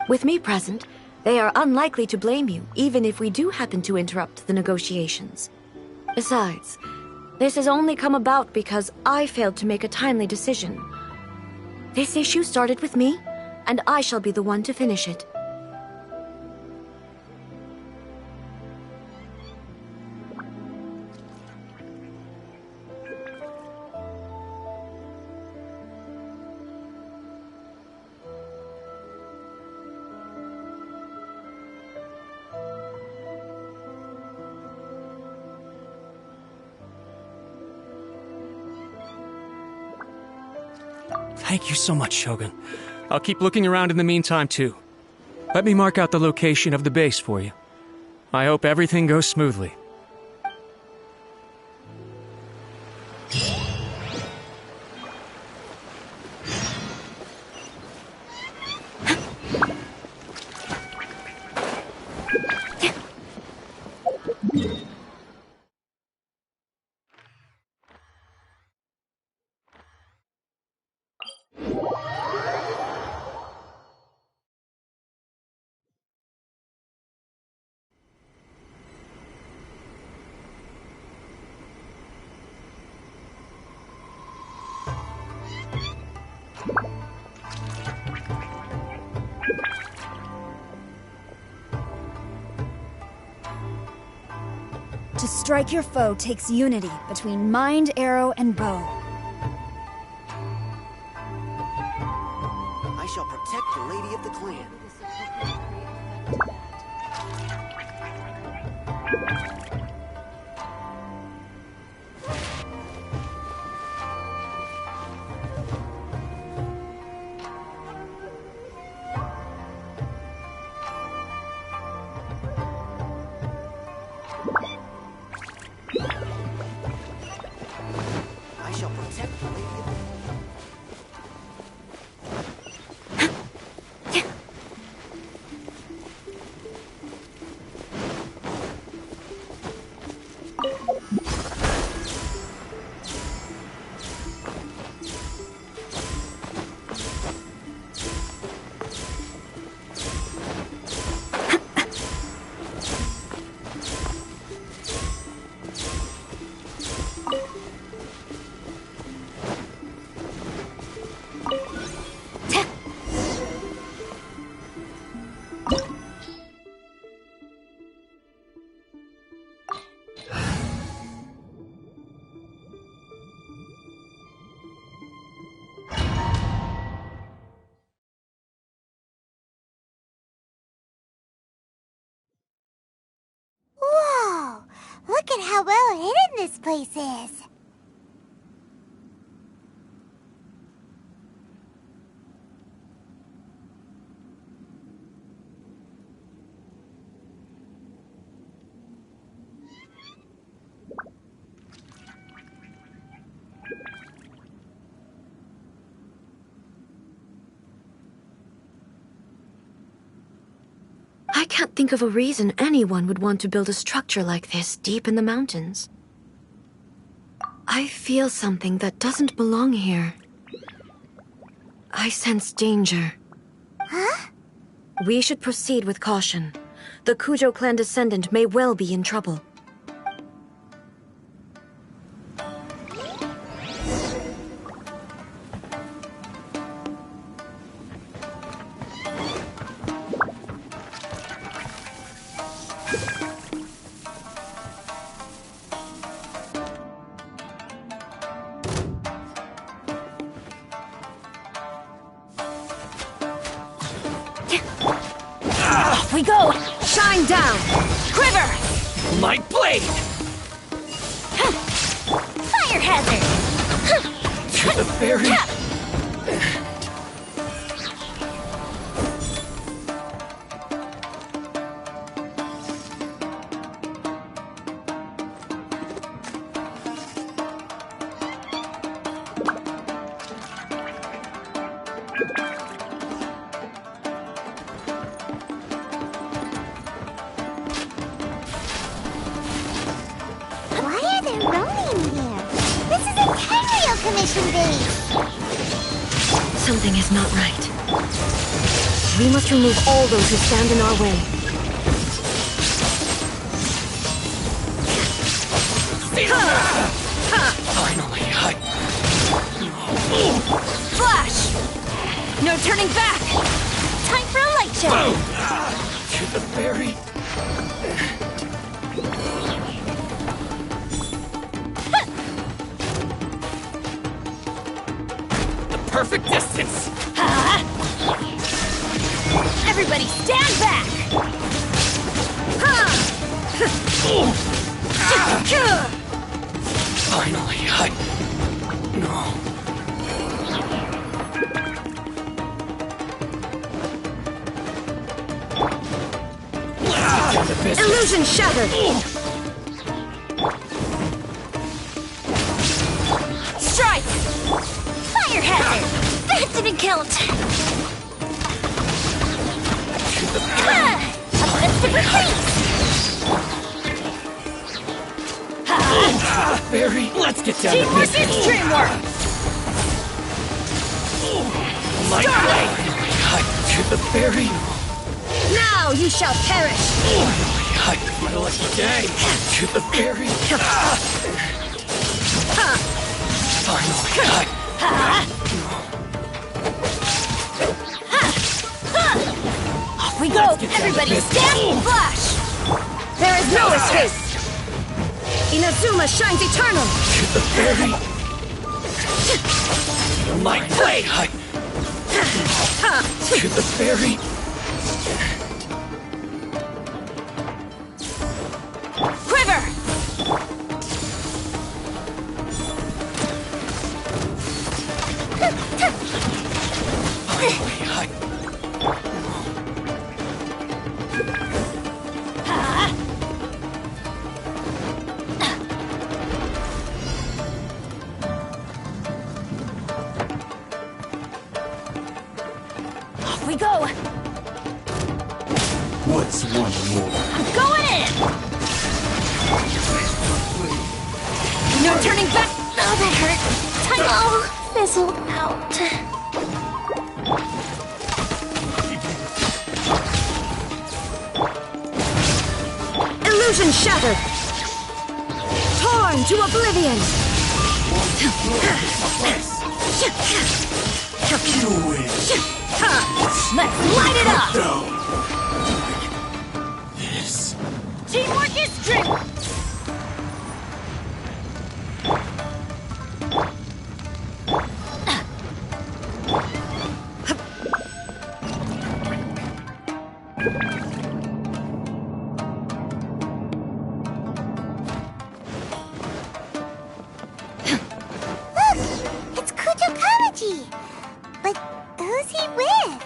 With me present, they are unlikely to blame you, even if we do happen to interrupt the negotiations. Besides, this has only come about because I failed to make a timely decision. This issue started with me, and I shall be the one to finish it. Thank you so much, Shogun. I'll keep looking around in the meantime, too. Let me mark out the location of the base for you. I hope everything goes smoothly. To strike your foe takes unity between mind, arrow, and bow. I shall protect the lady of the clan. Whoa! Look at how well hidden this place is. I can't think of a reason anyone would want to build a structure like this deep in the mountains. I feel something that doesn't belong here. I sense danger. Huh? We should proceed with caution. The Kujo clan descendant may well be in trouble. We go! Shine down! Quiver! My blade! Fire hazard! To the very... Why are there Ronin here? This is a Tenryo Commission base! Something is not right. We must remove all those who stand in our way. Finally, Flash! No turning back! Time for a light show! To the berry. The perfect distance! Everybody stand back! Finally, No. Illusion shattered! Strike! Fire hazard! That didn't count! A bit of retreat! Berry, let's get down to Teamwork business. is dreamwork! Light to the berry. Now you shall perish! My lucky day. To the berry. Finally, Off we go! Everybody stand! Flash! There is no escape! Inazuma shines eternal! to the berry. Light blade. To the berry. Quiver! Off we go! What's one more? I'm going in! No turning back! Oh, that hurt! Time all fizzled out. Illusion shattered! Torn to oblivion! Let's light it up! This. Teamwork is dream! It's Kokomi! But who's he with?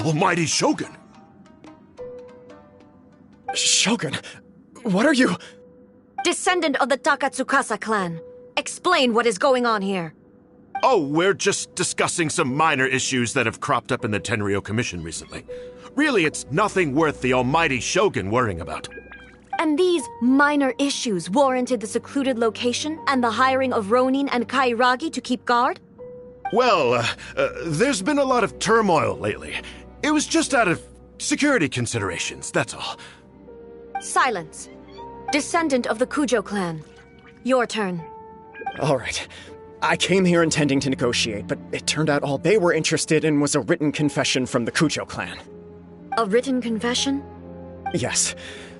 Almighty Shogun! Shogun, what are you? Descendant of the Takatsukasa clan. Explain what is going on here. Oh, we're just discussing some minor issues that have cropped up in the Tenryo Commission recently. Really, it's nothing worth the almighty Shogun worrying about. And these minor issues warranted the secluded location and the hiring of Ronin and Kairagi to keep guard? Well, there's been a lot of turmoil lately. It was just out of security considerations, that's all. Silence. Descendant of the Kujo clan. Your turn. All right. I came here intending to negotiate, but it turned out all they were interested in was a written confession from the Kujo clan. A written confession? Yes.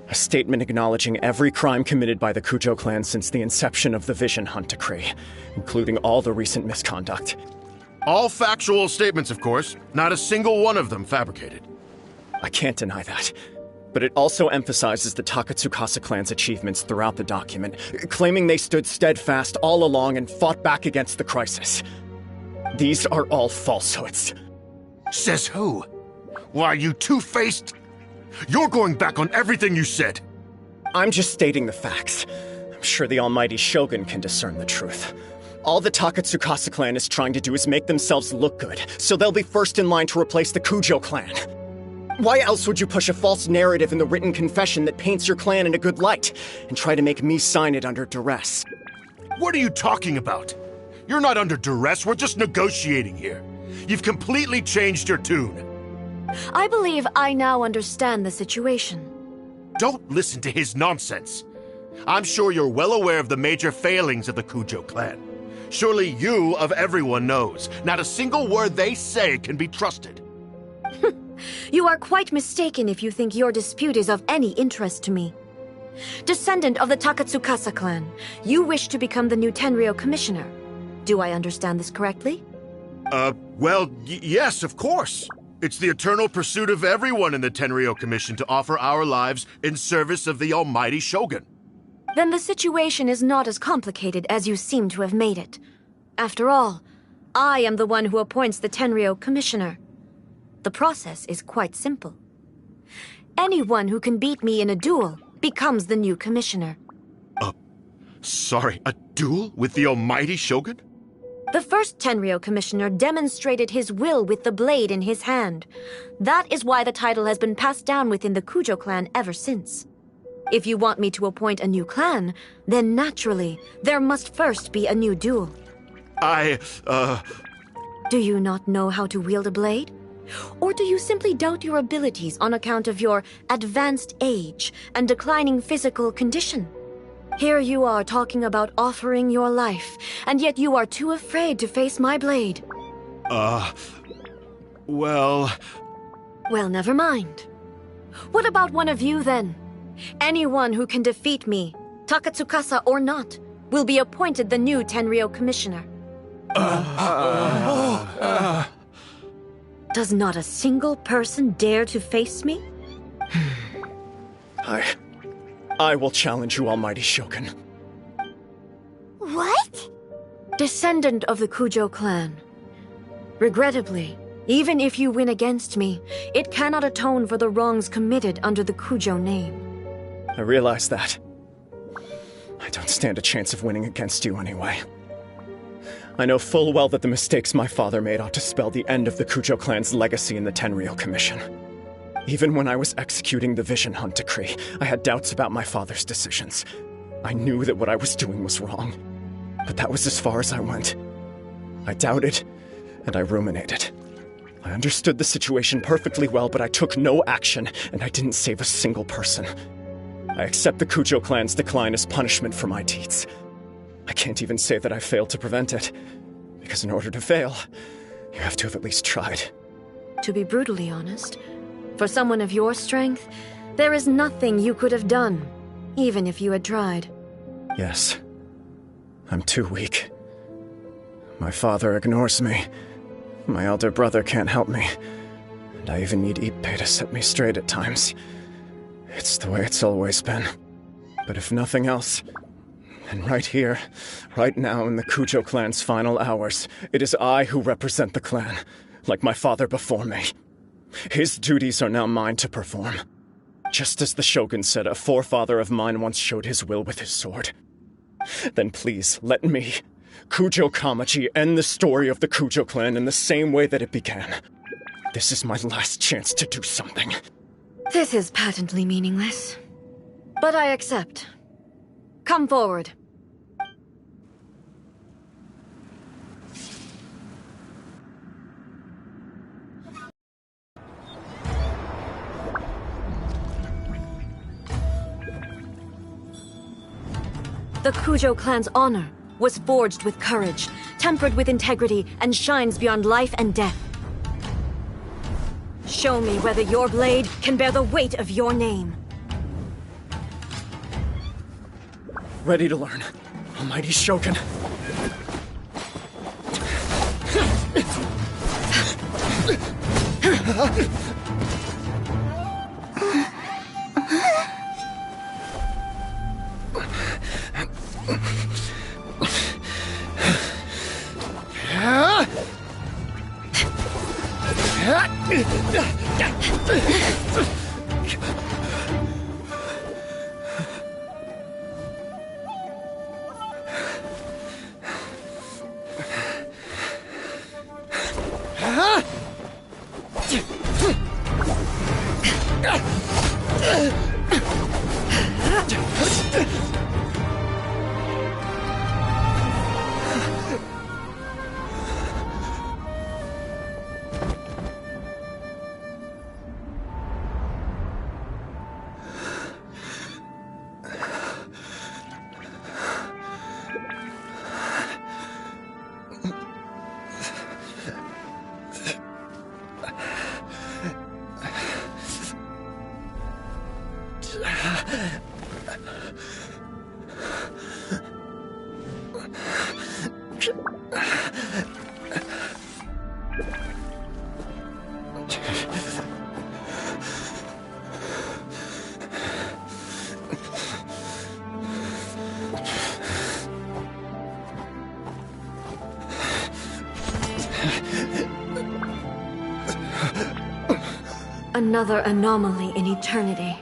A statement acknowledging every crime committed by the Kujo clan since the inception of the Vision Hunt Decree, including all the recent misconduct. All factual statements, of course. Not a single one of them fabricated. I can't deny that. But it also emphasizes the Takatsukasa clan's achievements throughout the document, claiming they stood steadfast all along and fought back against the crisis. These are all falsehoods. Says who? Why, you two-faced... You're going back on everything you said. I'm just stating the facts. I'm sure the almighty Shogun can discern the truth. All the Takatsukasa clan is trying to do is make themselves look good, so they'll be first in line to replace the Kujo clan. Why else would you push a false narrative in the written confession that paints your clan in a good light, and try to make me sign it under duress? What are you talking about? You're not under duress, we're just negotiating here. You've completely changed your tune. I believe I now understand the situation. Don't listen to his nonsense. I'm sure you're well aware of the major failings of the Kujo clan. Surely you, of everyone, knows. Not a single word they say can be trusted. You are quite mistaken if you think your dispute is of any interest to me. Descendant of the Takatsukasa clan, you wish to become the new Tenryo Commissioner. Do I understand this correctly? Well, yes, of course. It's the eternal pursuit of everyone in the Tenryo Commission to offer our lives in service of the almighty Shogun. Then the situation is not as complicated as you seem to have made it. After all, I am the one who appoints the Tenryo Commissioner. The process is quite simple. Anyone who can beat me in a duel becomes the new commissioner. Sorry, a duel with the almighty Shogun? The first Tenryo Commissioner demonstrated his will with the blade in his hand. That is why the title has been passed down within the Kujo clan ever since. If you want me to appoint a new clan, then naturally, there must first be a new duel. Do you not know how to wield a blade? Or do you simply doubt your abilities on account of your advanced age and declining physical condition? Here you are talking about offering your life, and yet you are too afraid to face my blade. Well, never mind. What about one of you, then? Anyone who can defeat me, Takatsukasa or not, will be appointed the new Tenryo Commissioner. Does not a single person dare to face me? I will challenge you, almighty Shogun. What? Descendant of the Kujo clan. Regrettably, even if you win against me, it cannot atone for the wrongs committed under the Kujo name. I realize that. I don't stand a chance of winning against you anyway. I know full well that the mistakes my father made ought to spell the end of the Kujo clan's legacy in the Tenryo Commission. Even when I was executing the Vision Hunt decree, I had doubts about my father's decisions. I knew that what I was doing was wrong, but that was as far as I went. I doubted, and I ruminated. I understood the situation perfectly well, but I took no action, and I didn't save a single person. I accept the Kujo clan's decline as punishment for my deeds. I can't even say that I failed to prevent it, because in order to fail, you have to have at least tried. To be brutally honest, for someone of your strength, there is nothing you could have done, even if you had tried. Yes. I'm too weak. My father ignores me. My elder brother can't help me. And I even need Ippei to set me straight at times. It's the way it's always been. But if nothing else, and right here, right now in the Kujo clan's final hours, it is I who represent the clan, like my father before me. His duties are now mine to perform. Just as the Shogun said, a forefather of mine once showed his will with his sword. Then please, let me, Kujo Kamaji, end the story of the Kujo clan in the same way that it began. This is my last chance to do something. This is patently meaningless. But I accept. Come forward. The Kujo clan's honor was forged with courage, tempered with integrity, and shines beyond life and death. Show me whether your blade can bear the weight of your name. Ready to learn, almighty Shogun. Another anomaly in eternity.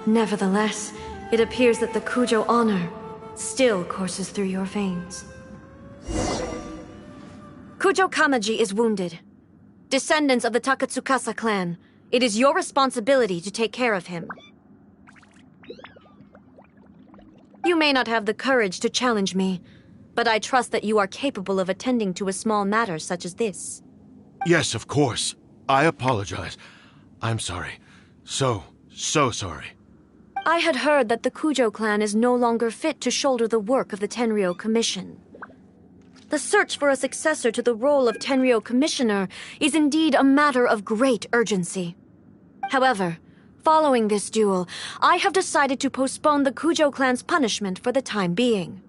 Nevertheless, it appears that the Kujo honor still courses through your veins. Kujo Kamaji is wounded. Descendants of the Takatsukasa clan, it is your responsibility to take care of him. You may not have the courage to challenge me, but I trust that you are capable of attending to a small matter such as this. Yes, of course. I apologize. I'm sorry. So sorry. I had heard that the Kujo clan is no longer fit to shoulder the work of the Tenryo Commission. The search for a successor to the role of Tenryo Commissioner is indeed a matter of great urgency. However, following this duel, I have decided to postpone the Kujo clan's punishment for the time being.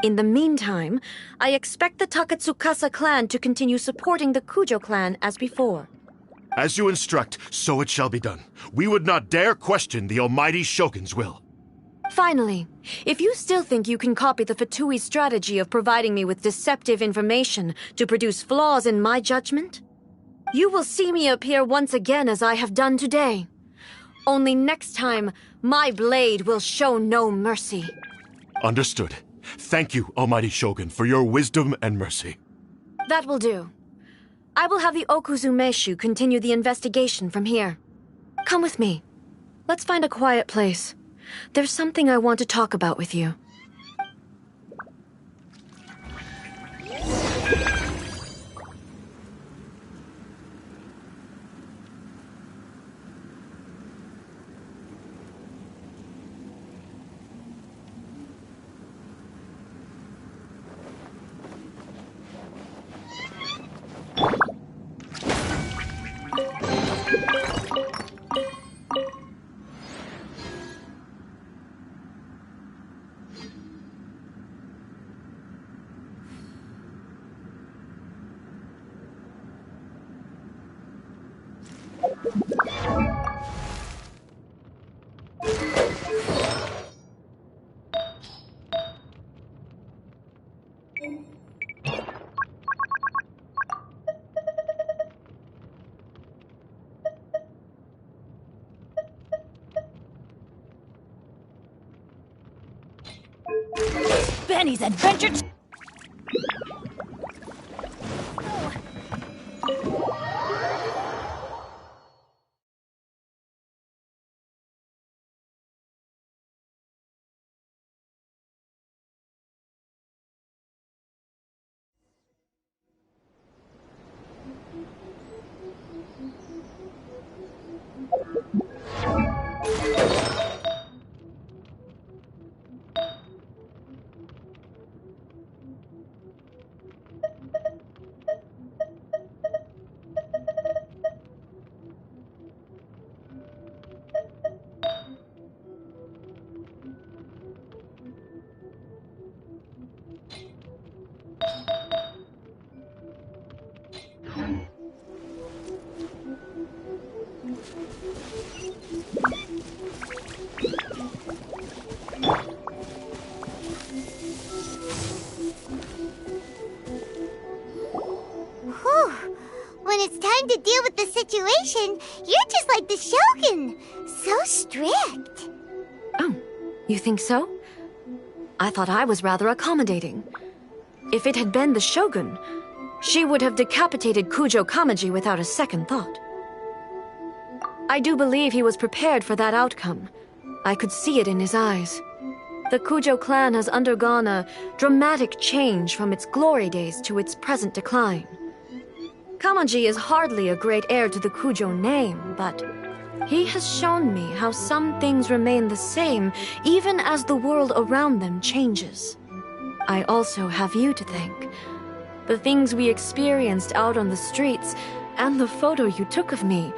In the meantime, I expect the Takatsukasa clan to continue supporting the Kujo clan as before. As you instruct, so it shall be done. We would not dare question the almighty Shogun's will. Finally, if you still think you can copy the Fatui strategy of providing me with deceptive information to produce flaws in my judgment, you will see me appear once again as I have done today. Only next time, my blade will show no mercy. Understood. Thank you, almighty Shogun, for your wisdom and mercy. That will do. I will have the Okuzumeshu continue the investigation from here. Come with me. Let's find a quiet place. There's something I want to talk about with you. Benny's Adventure. When it's time to deal with the situation, you're just like the Shogun. So strict. Oh, you think so? I thought I was rather accommodating. If it had been the Shogun, she would have decapitated Kujo Kamaji without a second thought. I do believe he was prepared for that outcome. I could see it in his eyes. The Kujo clan has undergone a dramatic change from its glory days to its present decline. Kamaji is hardly a great heir to the Kujo name, but he has shown me how some things remain the same even as the world around them changes. I also have you to thank. The things we experienced out on the streets and the photo you took of me,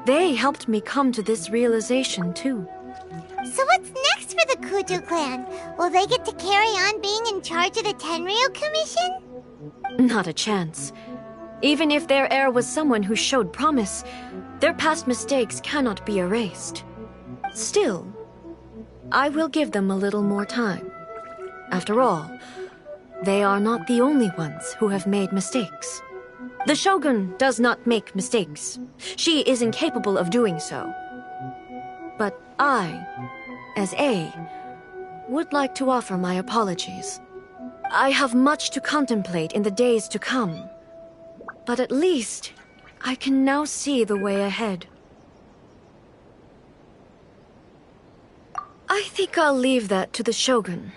they helped me come to this realization too. So what's next for the Kujo clan? Will they get to carry on being in charge of the Tenryo Commission? Not a chance. Even if their heir was someone who showed promise, their past mistakes cannot be erased. Still, I will give them a little more time. After all, they are not the only ones who have made mistakes. The Shogun does not make mistakes. She is incapable of doing so. But I, as A, would like to offer my apologies. I have much to contemplate in the days to come. But at least, I can now see the way ahead. I think I'll leave that to the Shogun.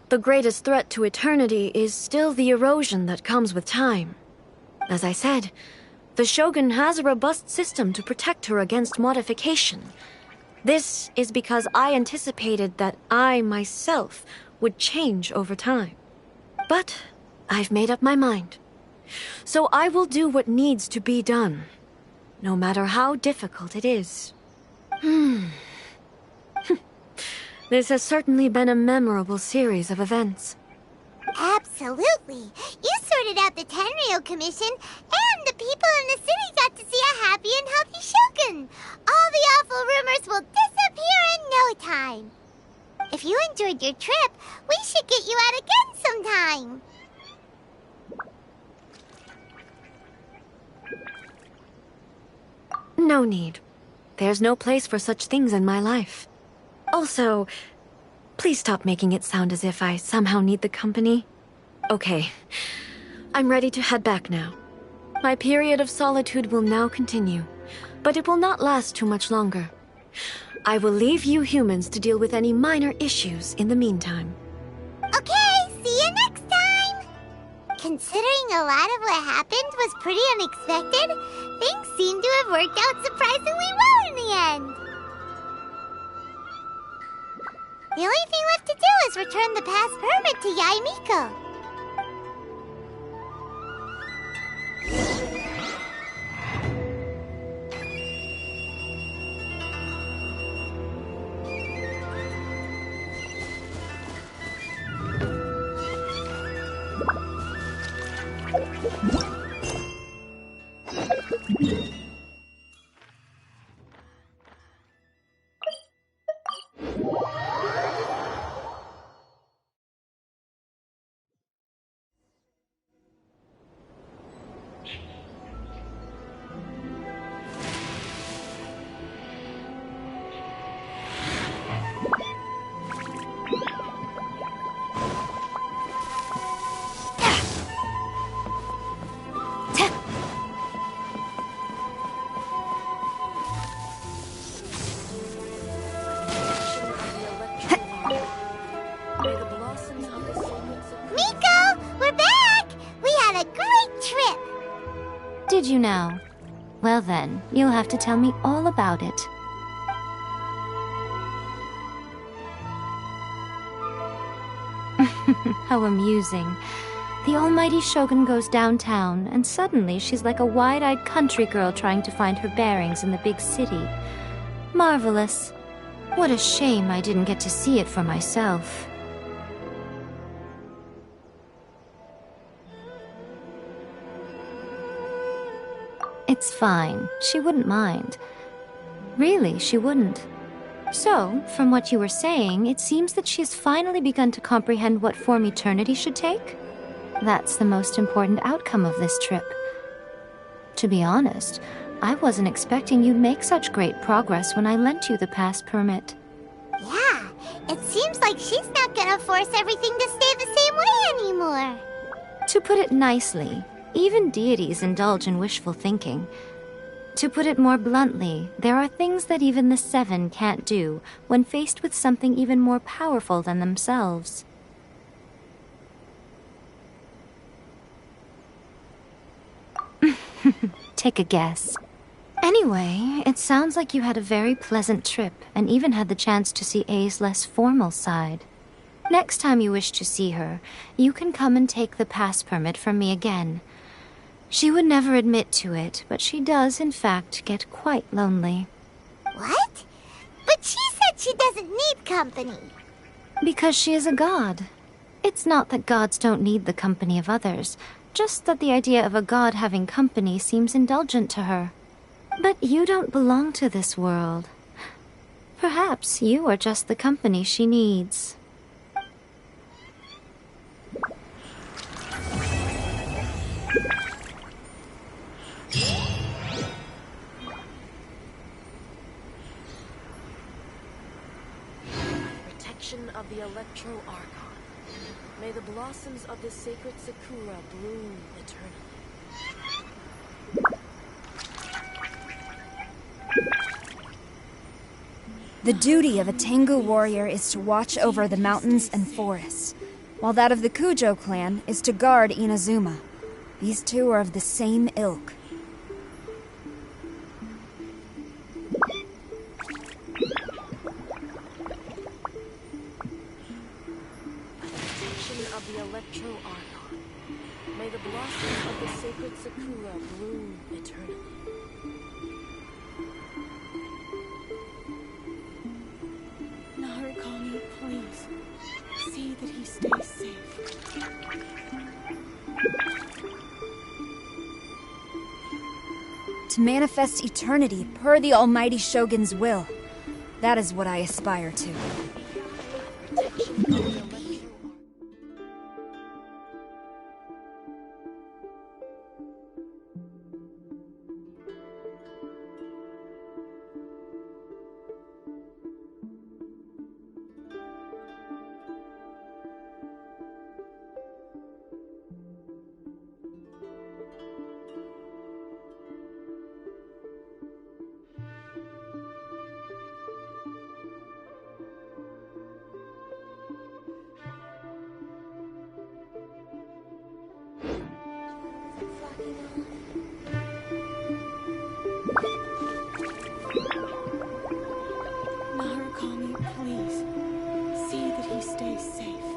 The greatest threat to eternity is still the erosion that comes with time. As I said, the Shogun has a robust system to protect her against modification. This is because I anticipated that I myself would change over time. But I've made up my mind. So I will do what needs to be done, no matter how difficult it is. This has certainly been a memorable series of events. Absolutely. You sorted out the Tenryo Commission, and the people in the city got to see a happy and healthy Shogun. All the awful rumors will disappear in no time. If you enjoyed your trip, we should get you out again sometime. No need. There's no place for such things in my life. Also, please stop making it sound as if I somehow need the company. Okay, I'm ready to head back now. My period of solitude will now continue, but it will not last too much longer. I will leave you humans to deal with any minor issues in the meantime. Okay, see you next time! Considering a lot of what happened was pretty unexpected, things seem to have worked out surprisingly well in the end. The only thing left to do is return the pass permit to Yae Miko. Did you now? Well then, you'll have to tell me all about it. How amusing. The almighty Shogun goes downtown, and suddenly she's like a wide-eyed country girl trying to find her bearings in the big city. Marvelous. What a shame I didn't get to see it for myself. It's fine. She wouldn't mind. Really, she wouldn't. So, from what you were saying, it seems that she's finally begun to comprehend what form eternity should take? That's the most important outcome of this trip. To be honest, I wasn't expecting you'd make such great progress when I lent you the pass permit. Yeah, it seems like she's not gonna force everything to stay the same way anymore. To put it nicely, even deities indulge in wishful thinking. To put it more bluntly, there are things that even the Seven can't do when faced with something even more powerful than themselves. Take a guess. Anyway, it sounds like you had a very pleasant trip and even had the chance to see A's less formal side. Next time you wish to see her, you can come and take the pass permit from me again. She would never admit to it, but she does, in fact, get quite lonely. What? But she said she doesn't need company. Because she is a god. It's not that gods don't need the company of others, just that the idea of a god having company seems indulgent to her. But you don't belong to this world. Perhaps you are just the company she needs. Protection of the Electro Archon. May the blossoms of the sacred Sakura bloom eternally. The duty of a Tengu warrior is to watch over the mountains and forests, while that of the Kujo clan is to guard Inazuma. These two are of the same ilk. Protection of the Electro Archon. May the blossoms of the sacred Sakura bloom eternally. Narukami, please. See that he stays safe. To manifest eternity per the Almighty Shogun's will. That is what I aspire to. Protection of the Electro Archon. Narukami, please. See that he stays safe.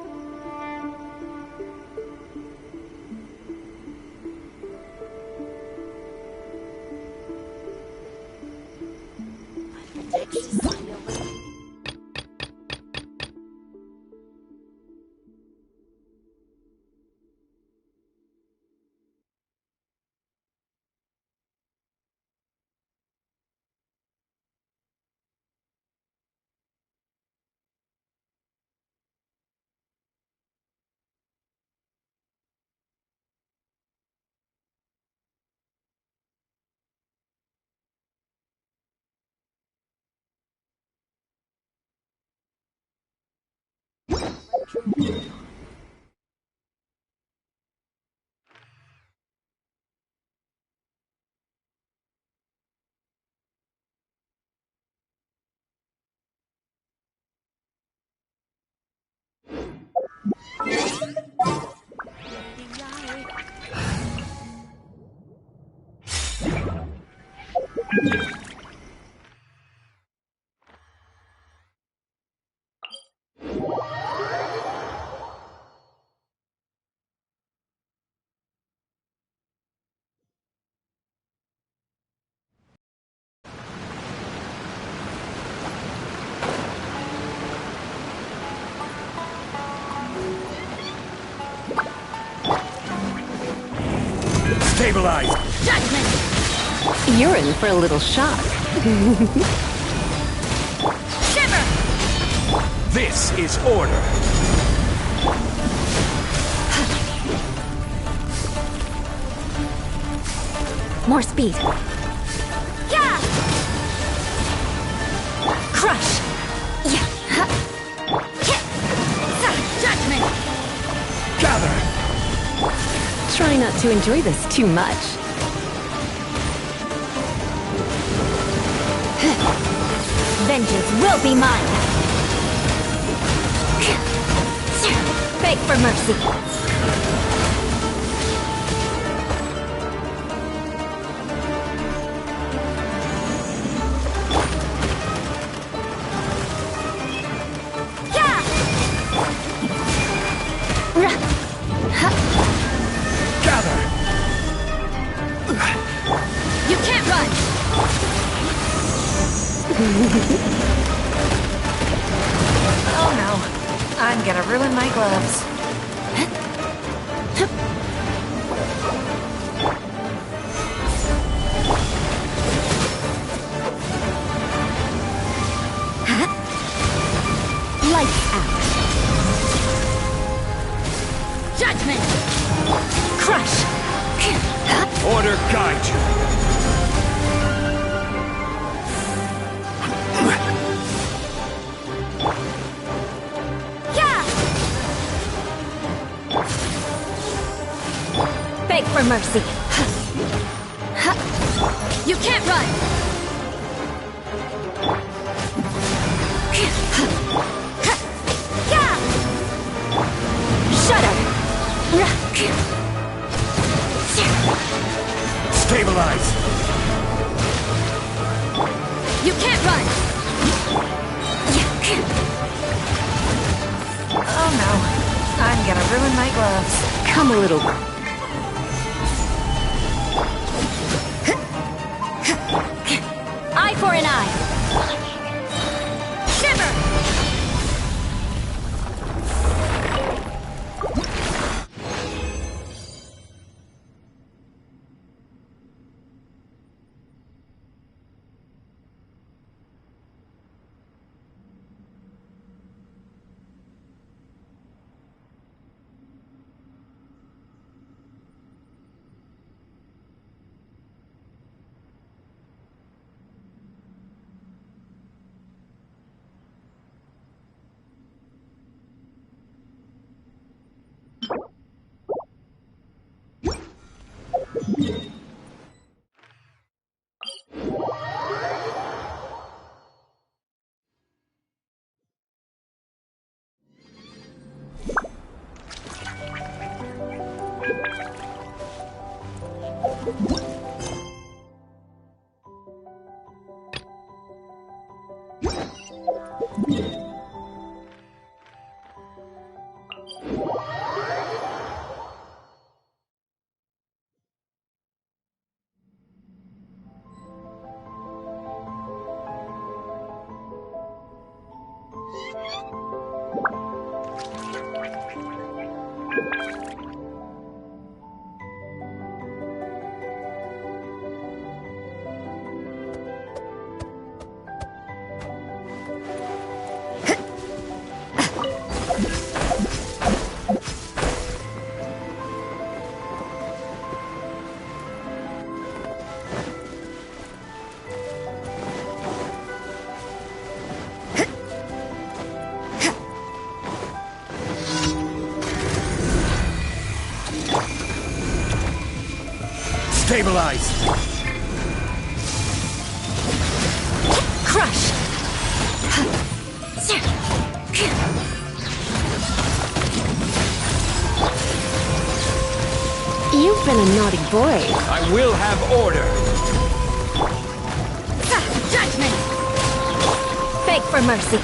Stabilize! Judgment! You're in for a little shock. Shiver! This is order. More speed. Yeah! Crush! Yeah. Judgment! Gather! Try not to enjoy this too much. Vengeance will be mine! Beg for mercy! Gather! You can't run! Oh no. I'm gonna ruin my gloves. Lights out! Judgment! Crush! Order guide you! Beg for mercy! You can't run! Shudder! Stabilize! You can't run! Oh no. I'm gonna ruin my gloves. Come a little. Eye for an eye! Shiver! Stabilize! Crush! You've been a naughty boy. I will have order! Judgment! Beg for mercy!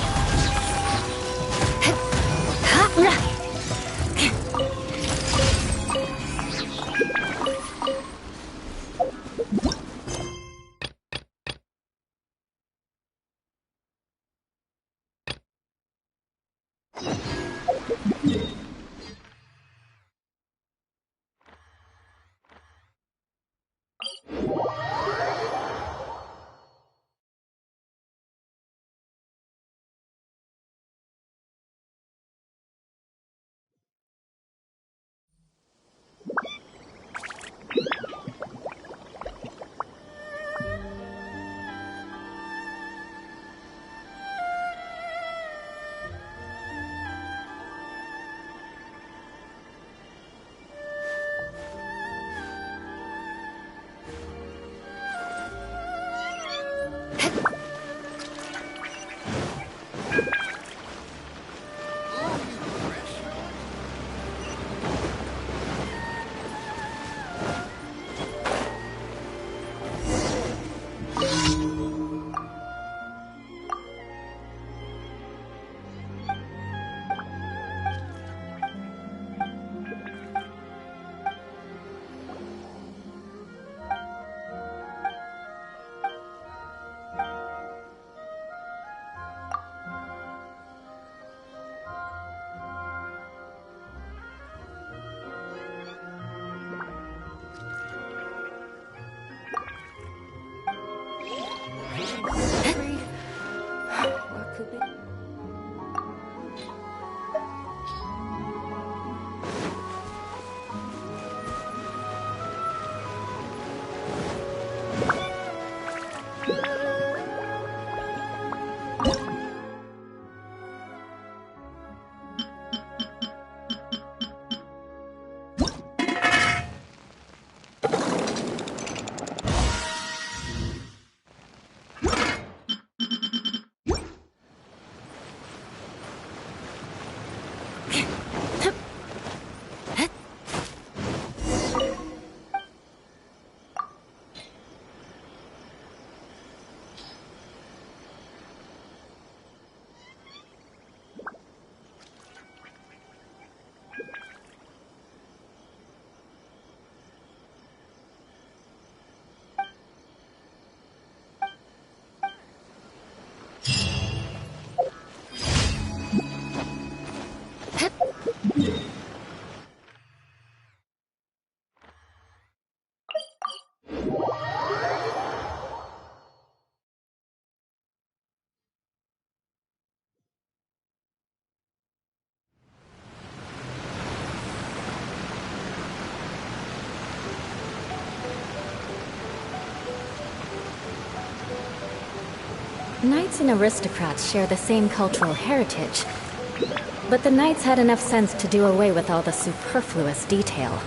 Knights and aristocrats share the same cultural heritage, but the knights had enough sense to do away with all the superfluous detail.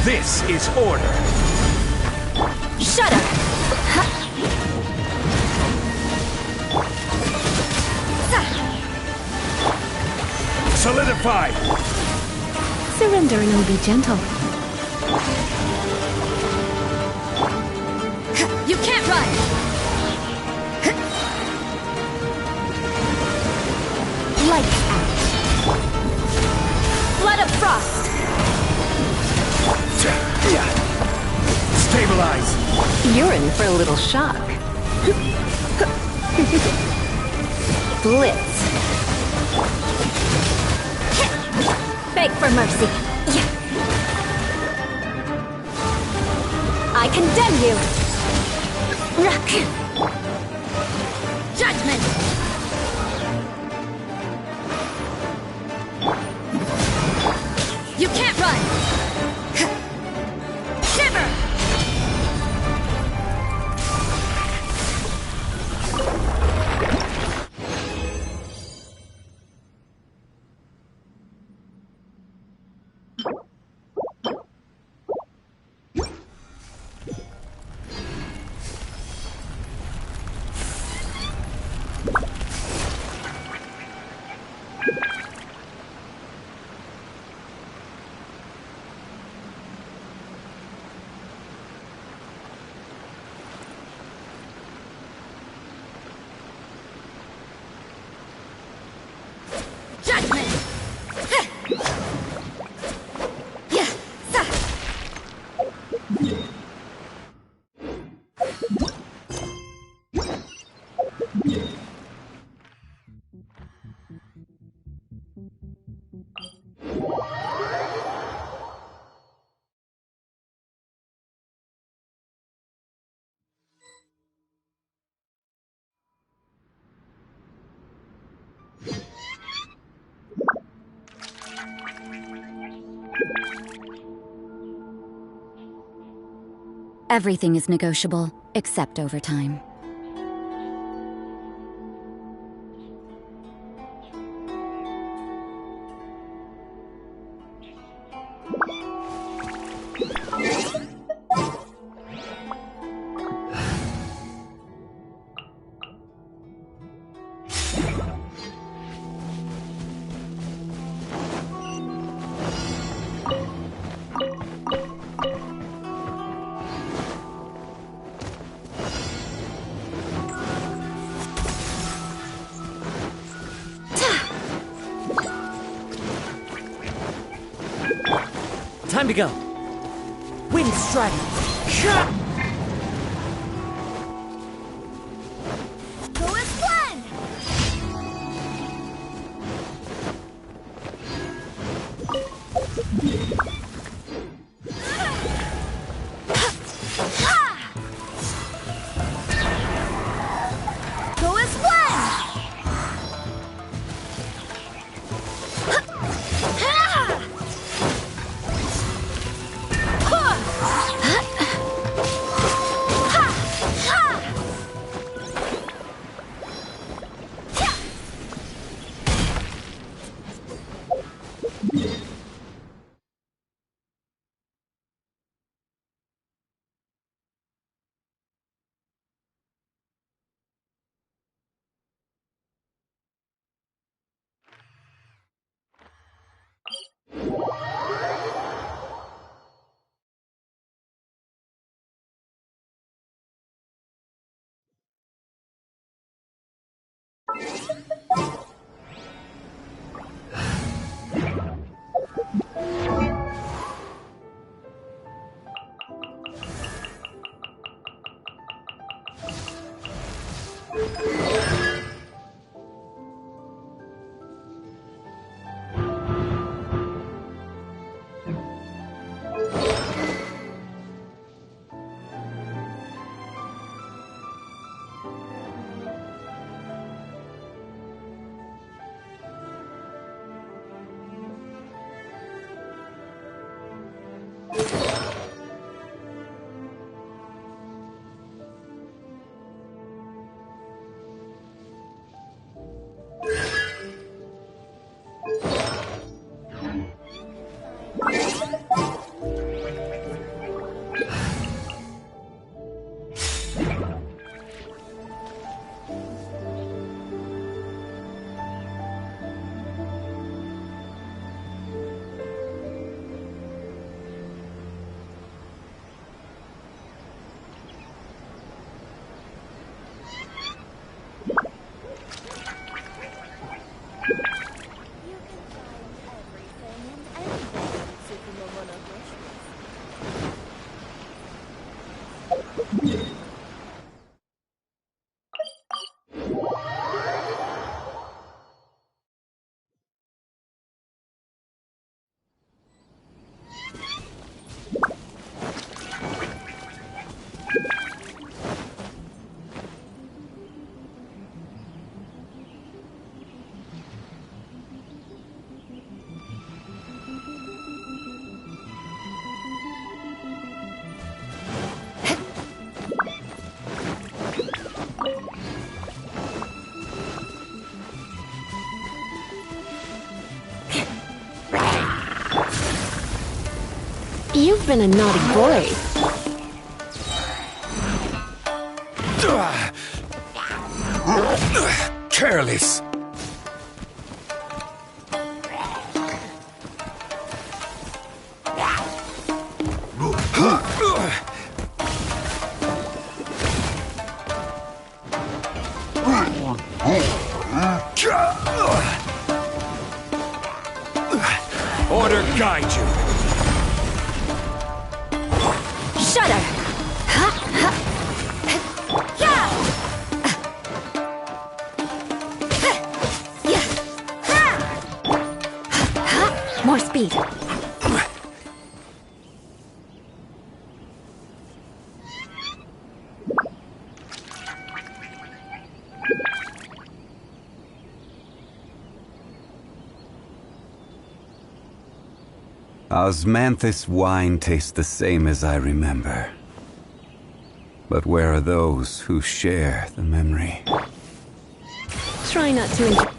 This is order. Shut up! Solidify! Surrender and be gentle. You can't run! Lights out. Blood of frost! Stabilize! You're in for a little shock. Blitz. Beg for mercy. I condemn you! Judgment! You can't run! Shiver! Everything is negotiable, except overtime. Time to go. Wind strike. Go as planned! Go as planned! You've been a naughty boy. Careless. Order guide you. Shudder! More speed. Osmanthus wine tastes the same as I remember. But where are those who share the memory? Try not to enjoy.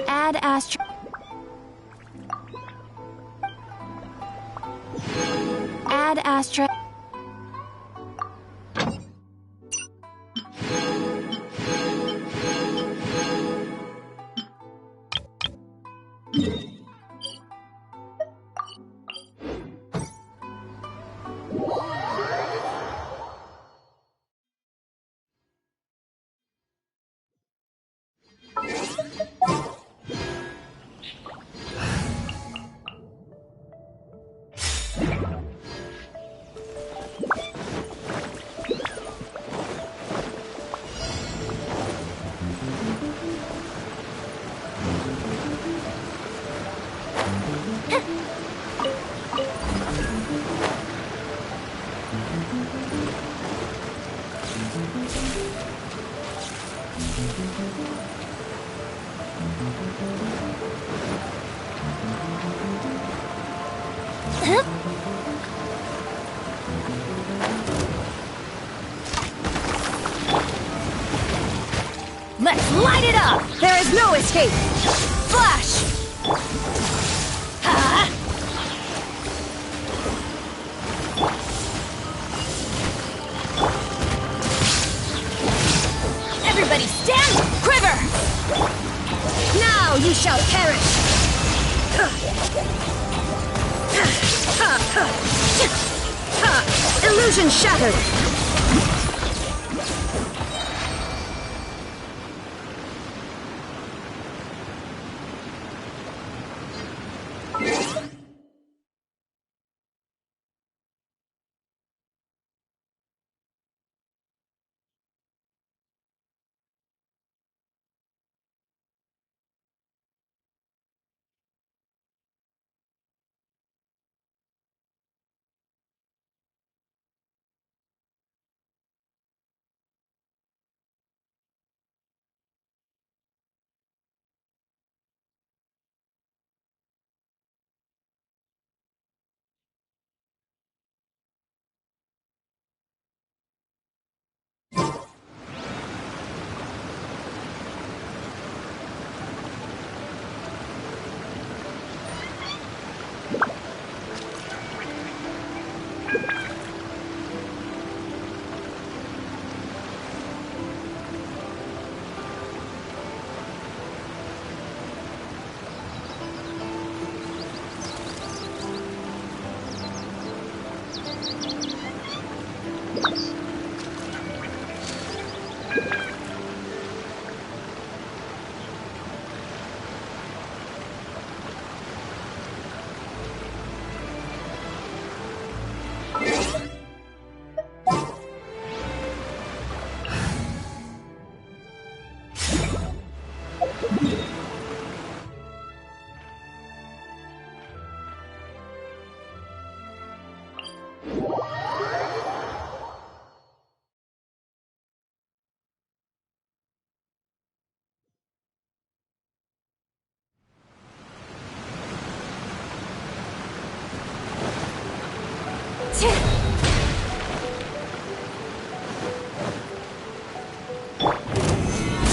Add astra. Add astra. Let's light it up! There is no escape! Flash! Ha! Everybody stand! Quiver! Now you shall perish! Illusion shattered!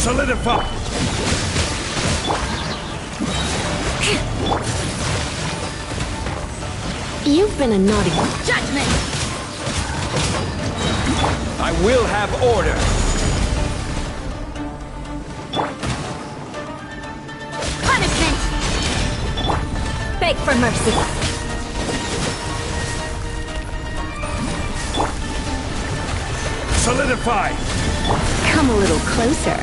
Solidify! You've been a naughty Judgment! I will have order! Punishment! Beg for mercy! Solidify! Come a little closer.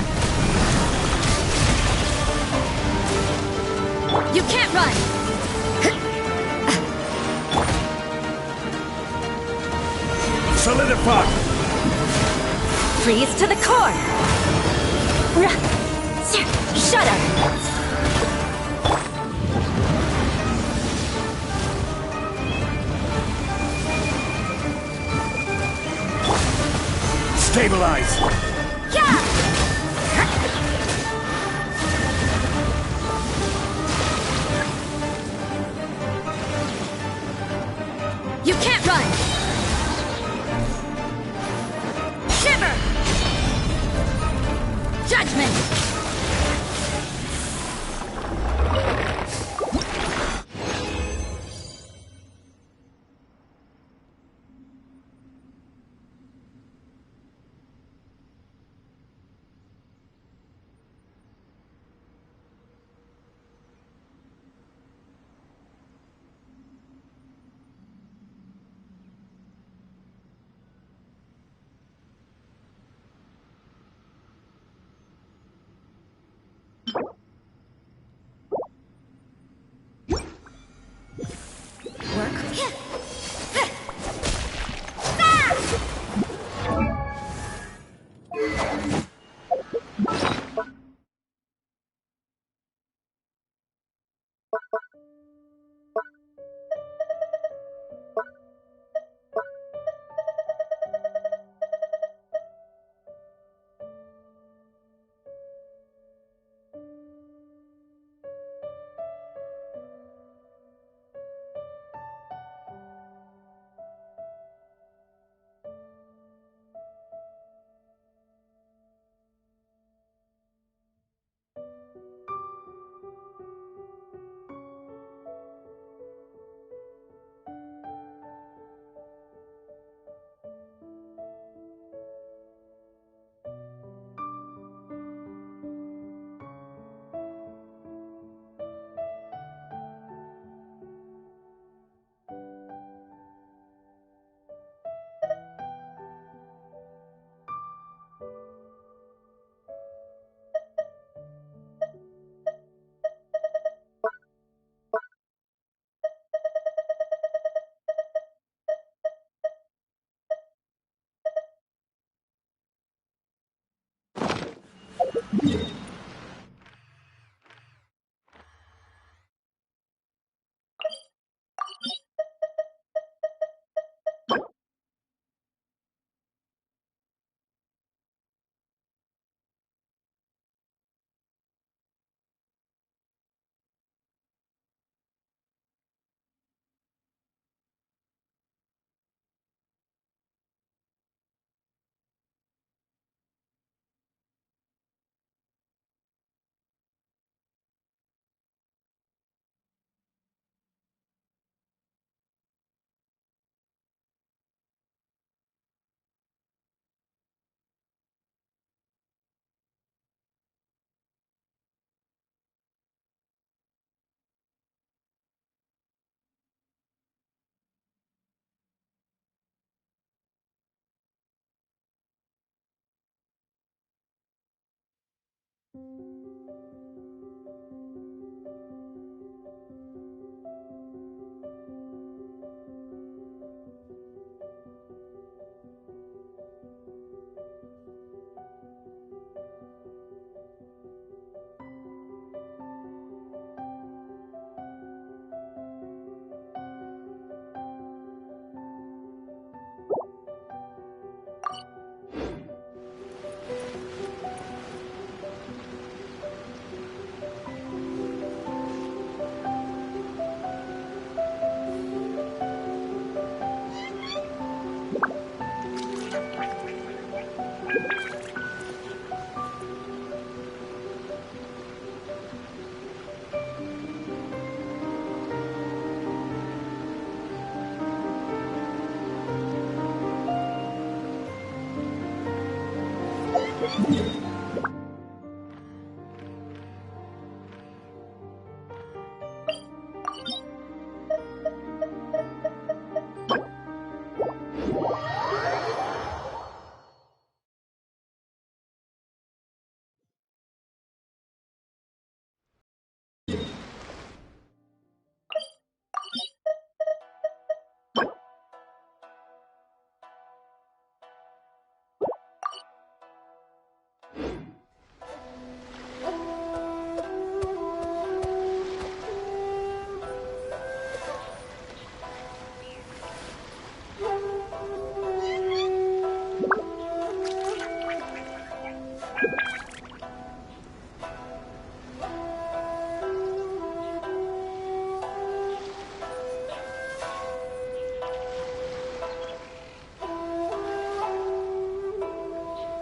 You can't run! Solidify! Freeze to the core! Shudder! Stabilize! You can't run! Shiver! Judgment!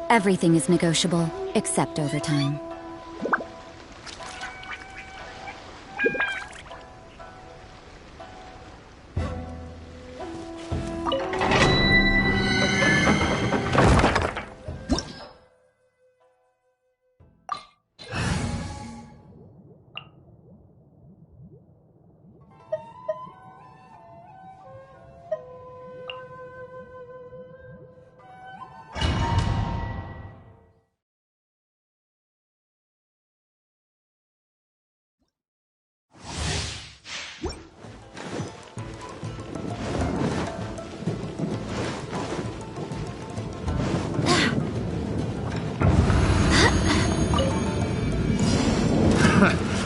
Everything is negotiable, except overtime.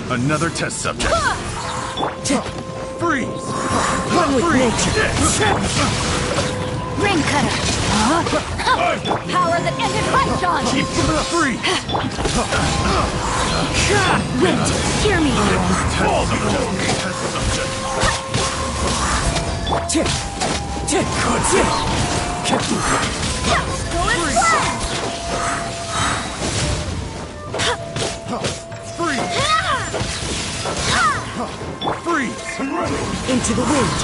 Another test subject. Freeze! One with nature. Rain cutter. Power that ended Raiden. Freeze! Wind, hear me. Freeze! Into the wind.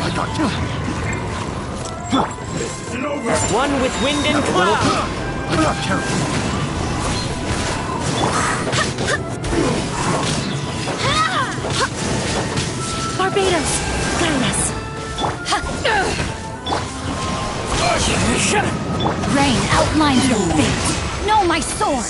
I got you. This isn't over. One with wind and cloud. I got careful. Barbados, guide us. Rain outlines your fate. Know my sword.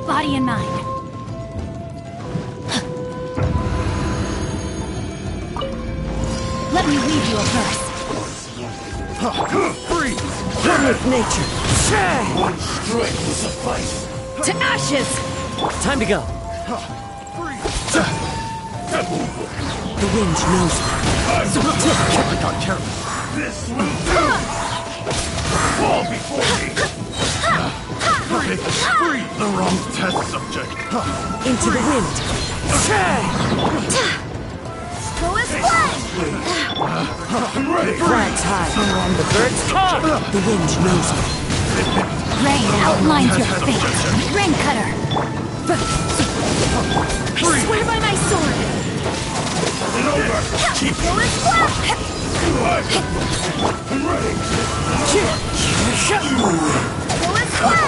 Body and mind. Let me read you a verse. Freeze! One with nature. One strike will suffice. To ashes! Time to go. The wind knows me. I got careful. This will do! Fall before me! Freeze! The wrong test subject. Into the wind. Go as one! high. The birds come. The wind knows me. Rain outlines your fate. Rain cutter. I swear by my sword. Keep going flat. I'm ready. Going flat.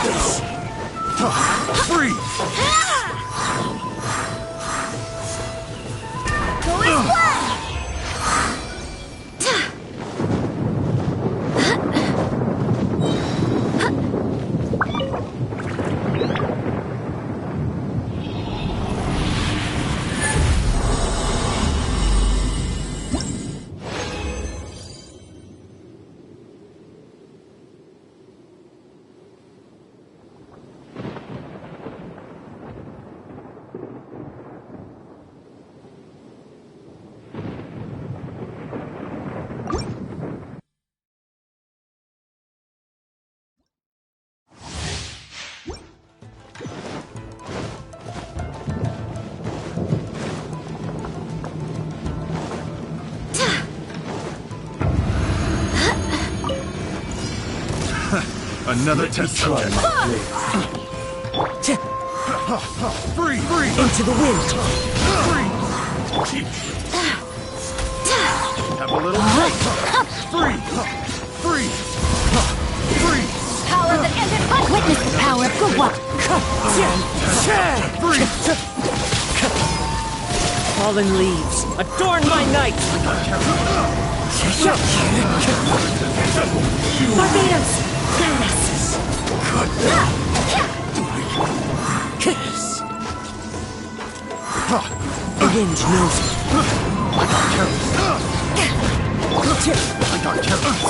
Freeze. Going flat. Another test subject. Free! Into the wind. Have a little free! Power that ended fun. Witness the power of Guwa. Fallen leaves, adorn my night! Barbados. The wind knows me. I got careless.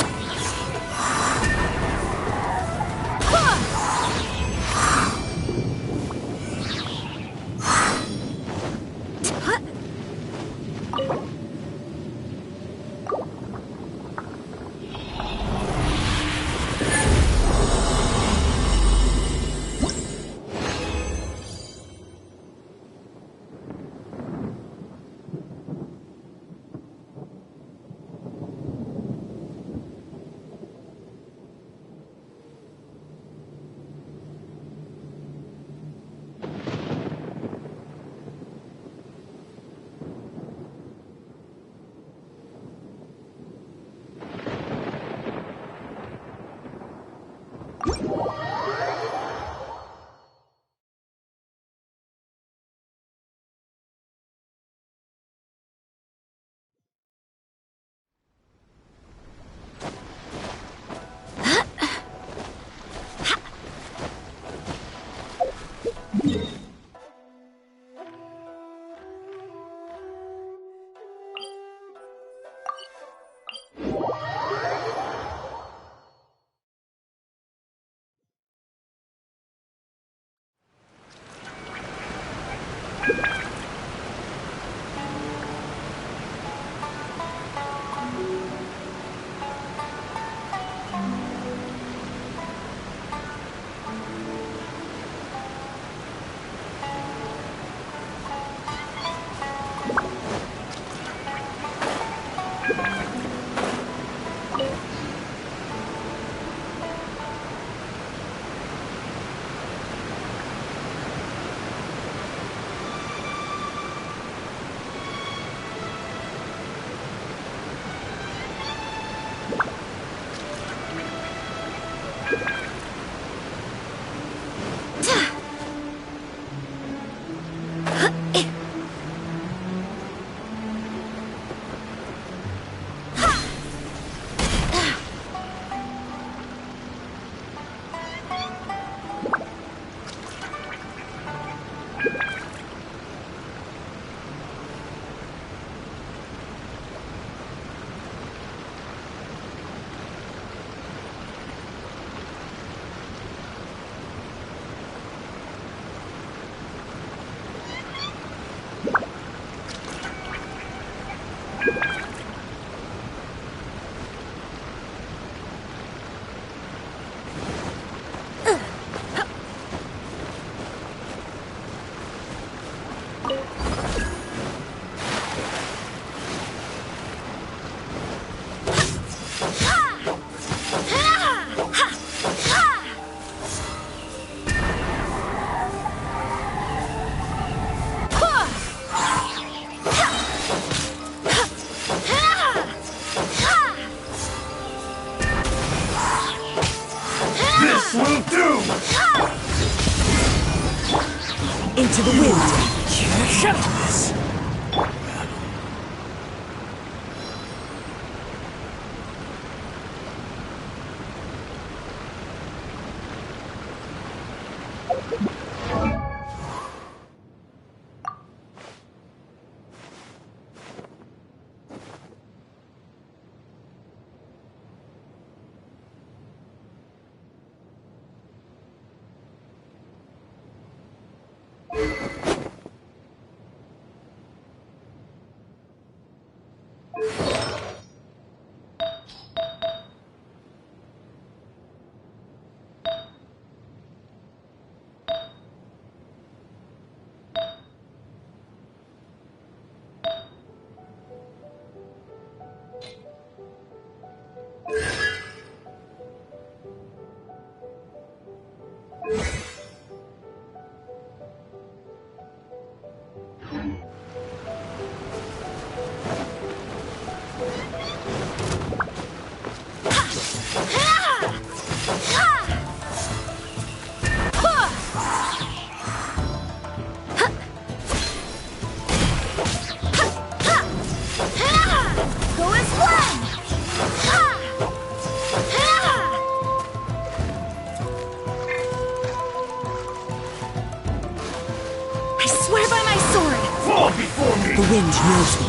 To the wind! Shut this! The wind knows me.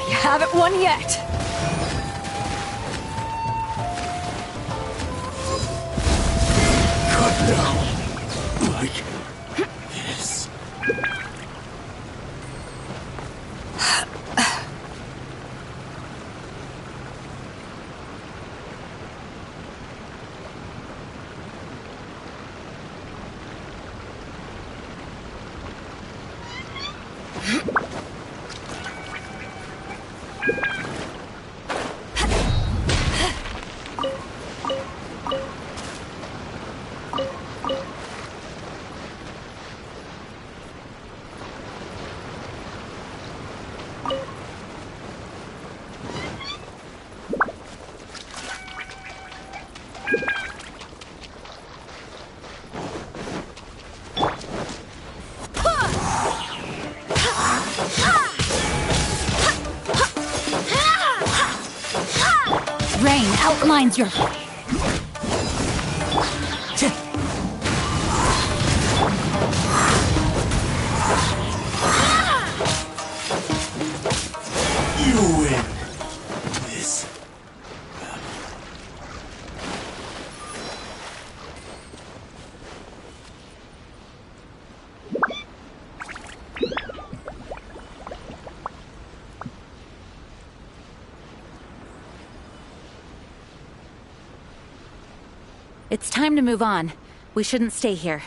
You haven't won yet. Cut down like this. Rain outlines your... You win this. It's time to move on. We shouldn't stay here.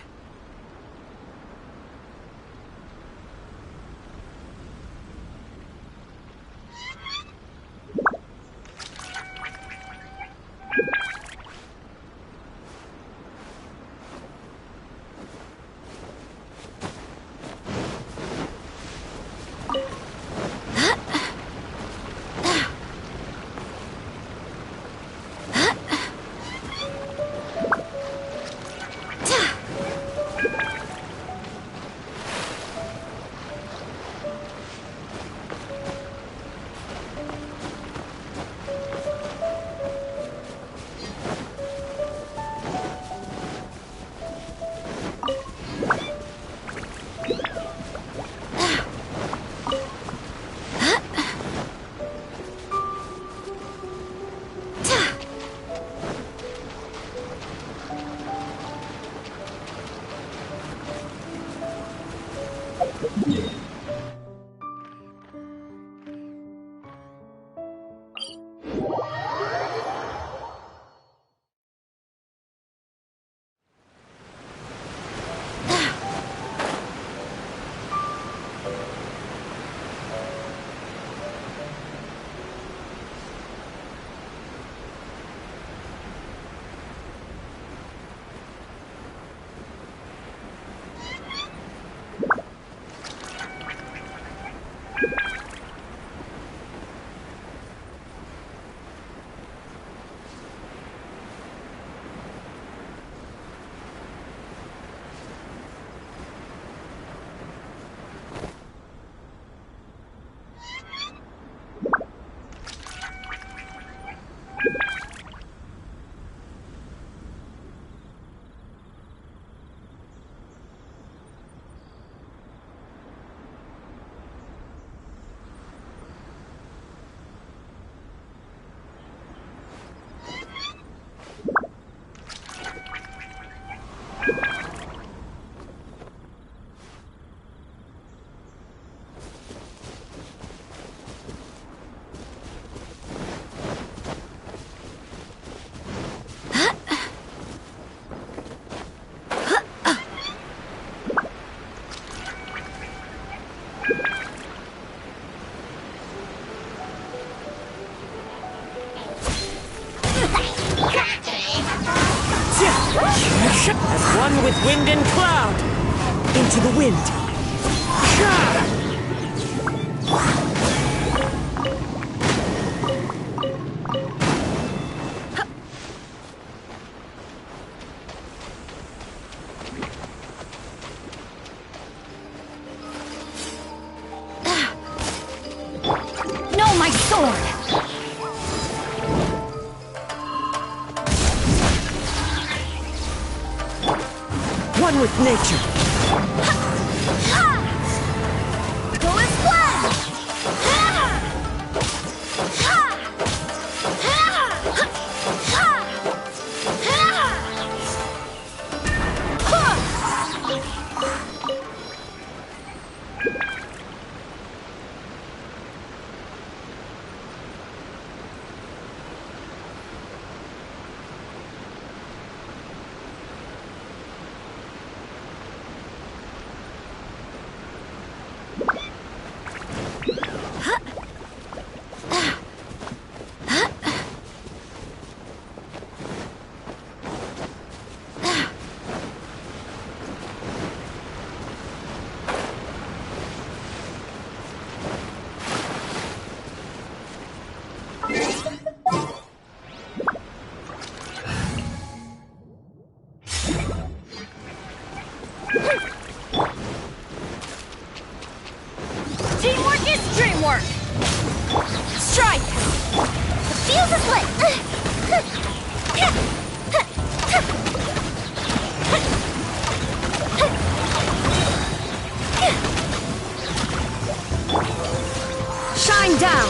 One with wind and cloud! Into the wind! No, my sword! One with nature! Go and splash! Teamwork is dreamwork! Strike! Fuse a split! Shine down!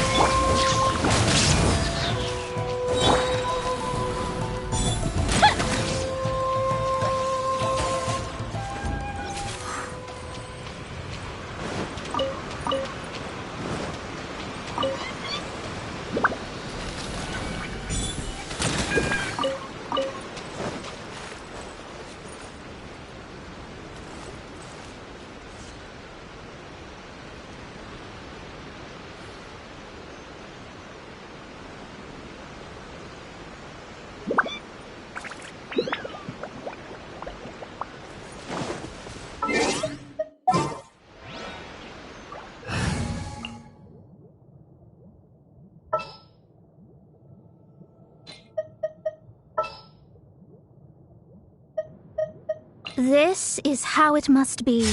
This is how it must be.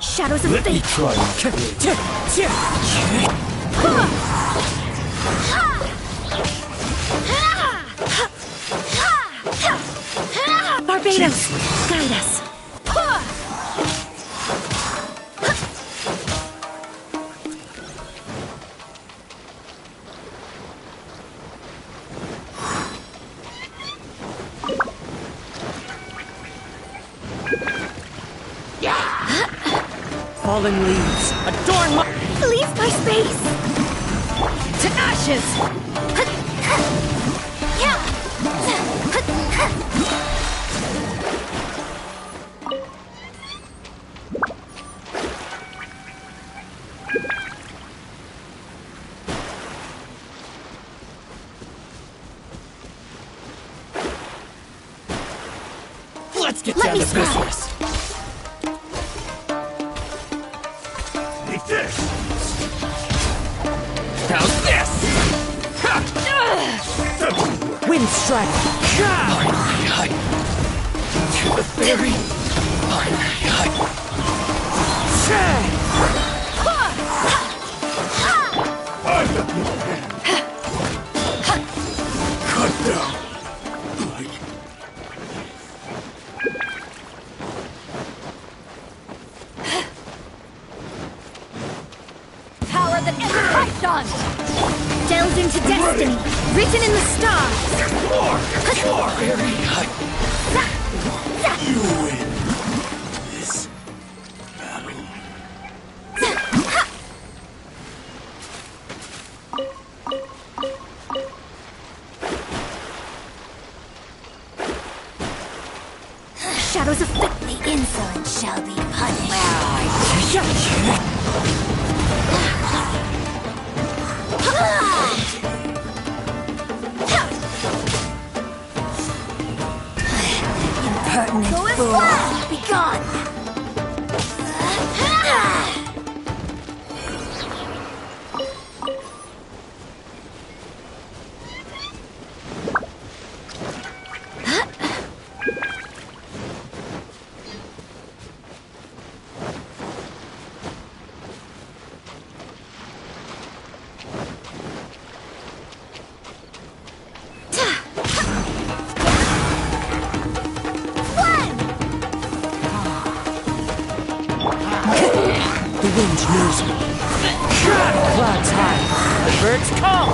Shadows of Let me fate! try. Barbados, guide us! Fallen leaves, adorn my... Leave my space! To ashes! Let's get down to business. Take this! How's this? Wind strike. To the fairy. Cut down! Power that ends Python! Delved into destiny, written in the stars! You win this battle. Shadows afflict the insolent shall be punished. Impertinent fool! Be gone! The wind knows me. Clouds high. The birds call.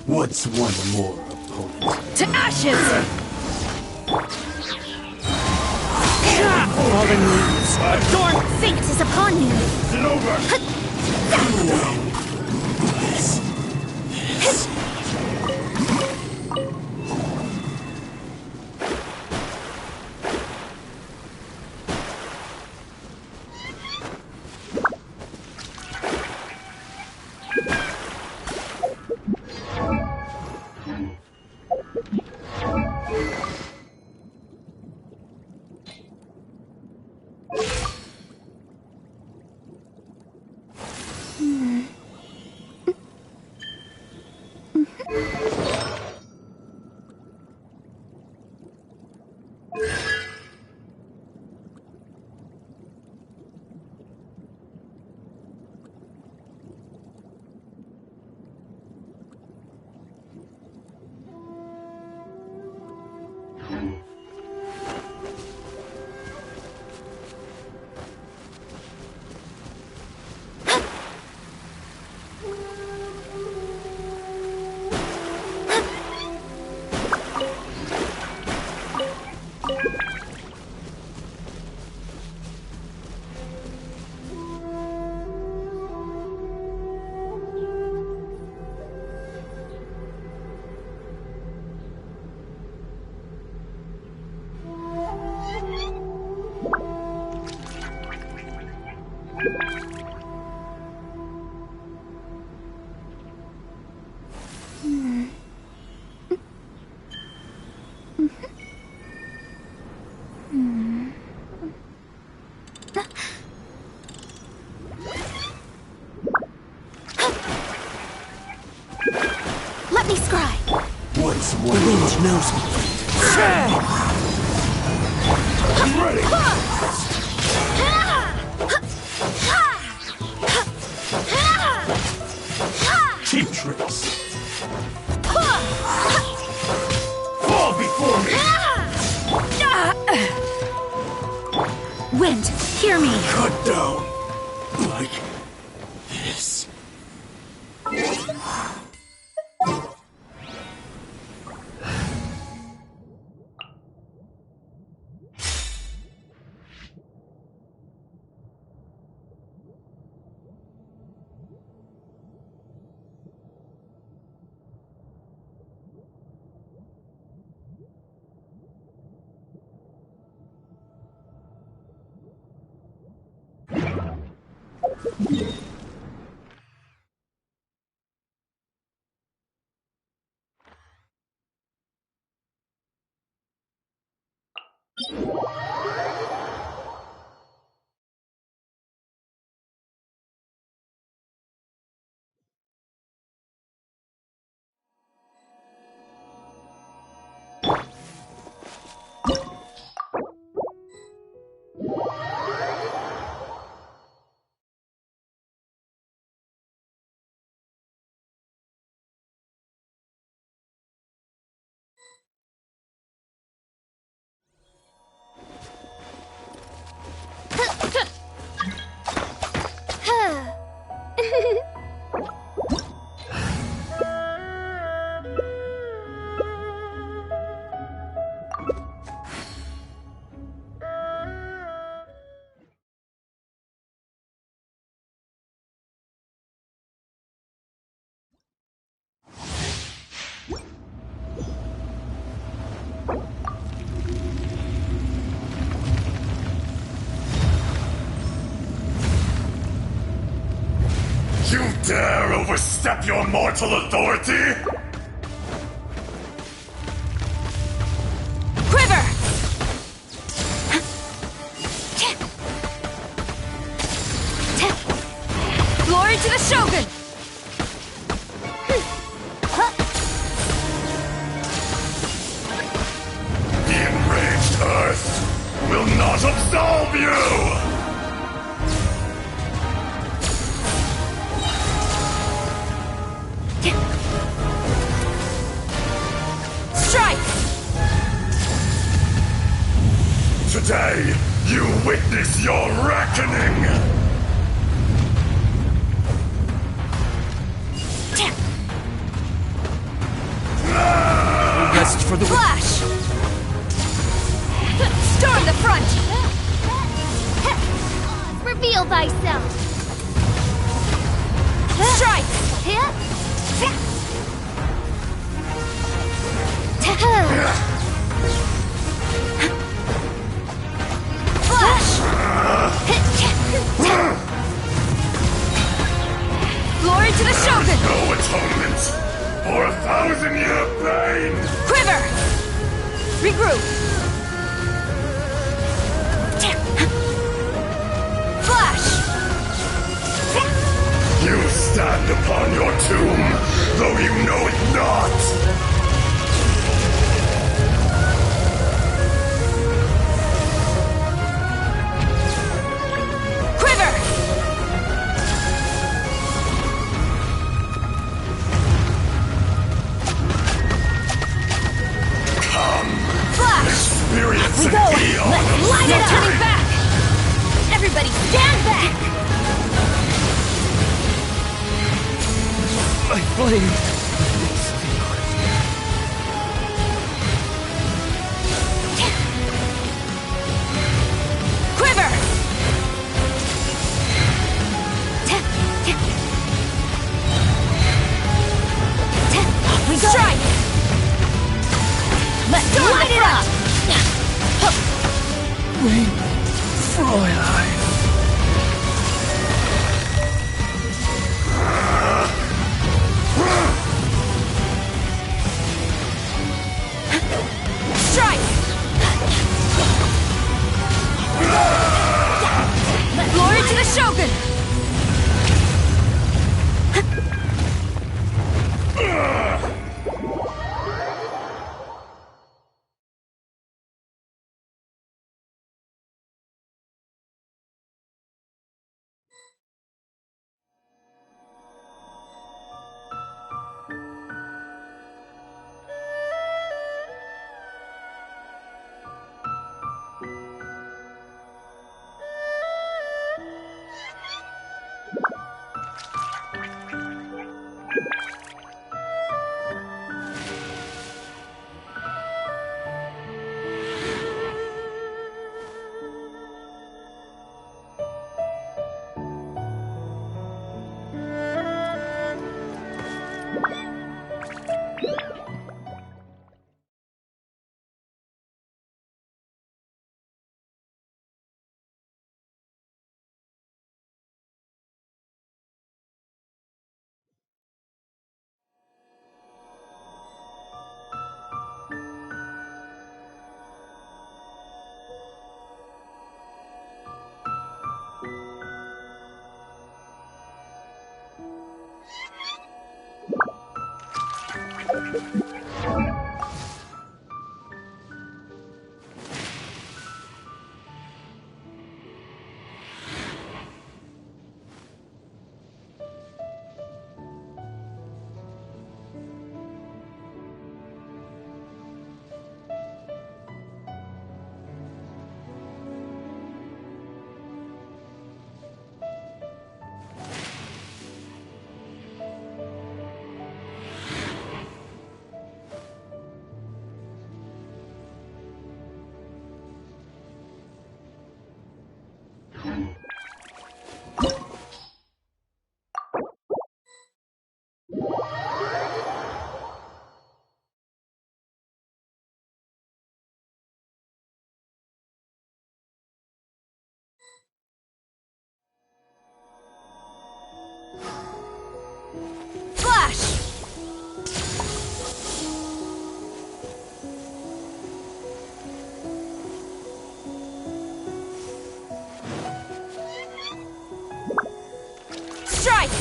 What's one more opponent? To ashes! Fallen leaves, adorn! Fate is upon you! Sit over! This one. The wind knows me. I'm ready. Cheap tricks. Fall before me. Wind, hear me. Cut down. Like this. You dare overstep your mortal authority? Quiver! Glory to the Shogun! The enraged Earth will not absolve you! Strike! Today, you witness your reckoning! Rest for the Flash! Storm the front! Reveal thyself! Strike! Flash! Glory to the Shogun! No atonement for 1,000-year pain! Quiver! Regroup! Flash! You stand upon your tomb, though you know it not! Quiver! Come! Flash! Experience We an go! eon Let's of line it up! suffering. Turning back! Everybody stand back! my blade. Quiver! Off we go! Strike! Let's light it up! Rain, Fräulein. Strike! Glory to the Shogun! Strike!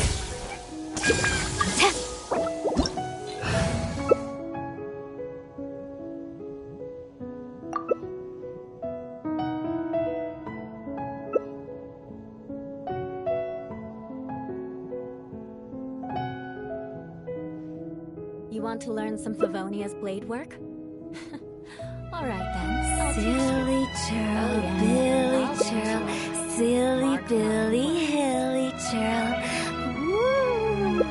You want to learn some Favonia's blade work? All right then. Silly churl, Billy churl, silly Billy, hilly churl. Woo.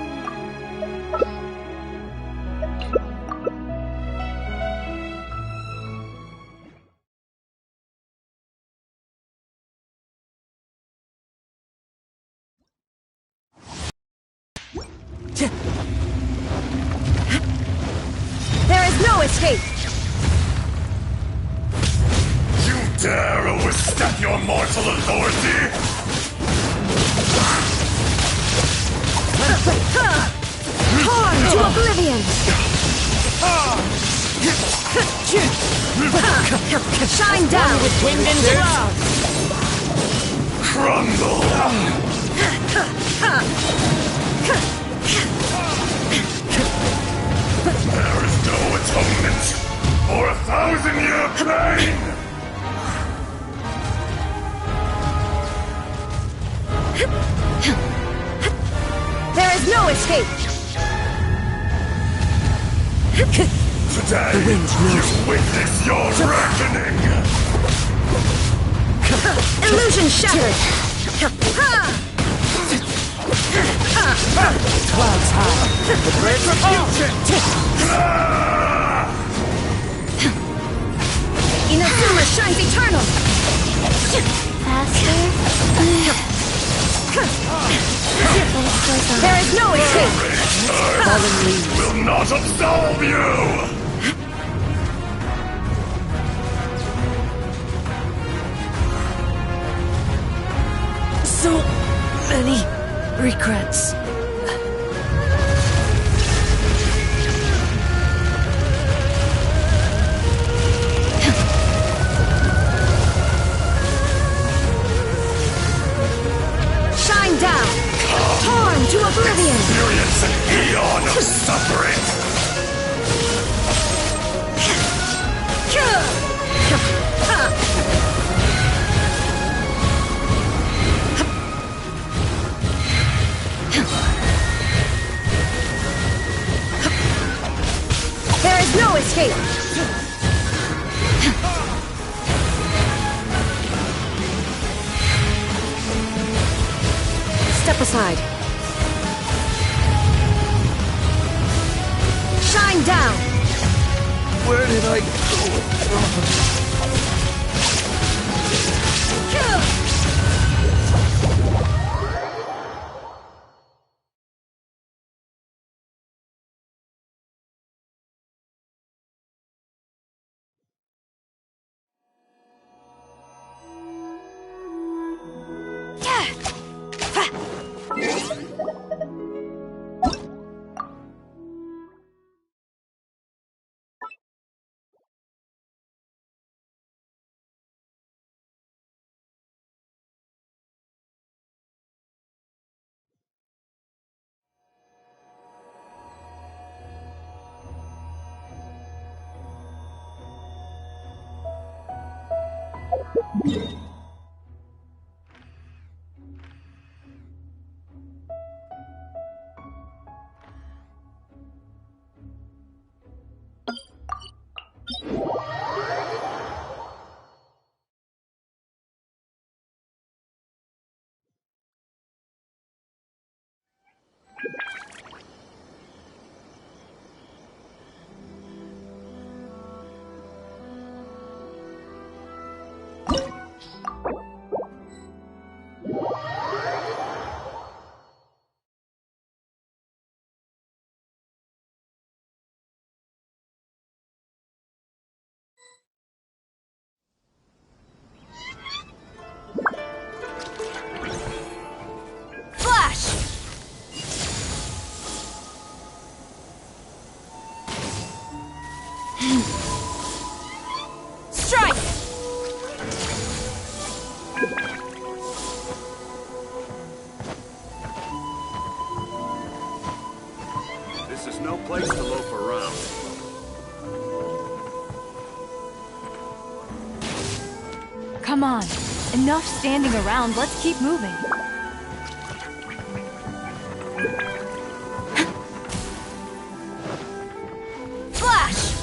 There is no escape! You dare overstep your mortal authority? Torn to oblivion! Shine down with wind and cloud! Crumble! There is no atonement for 1,000-year pain! There is no escape! Today, you witness your reckoning! Illusion shattered! Clouds high. The retribution! Inazuma shines eternal! Faster? There is no escape! Fallen leaves will not absolve you! So many regrets. Shine down! Torn to oblivion! Experience an eon of suffering! There is no escape! Step aside. Shine down! Where did I go wrong? Come on. Enough standing around, let's keep moving. Flash!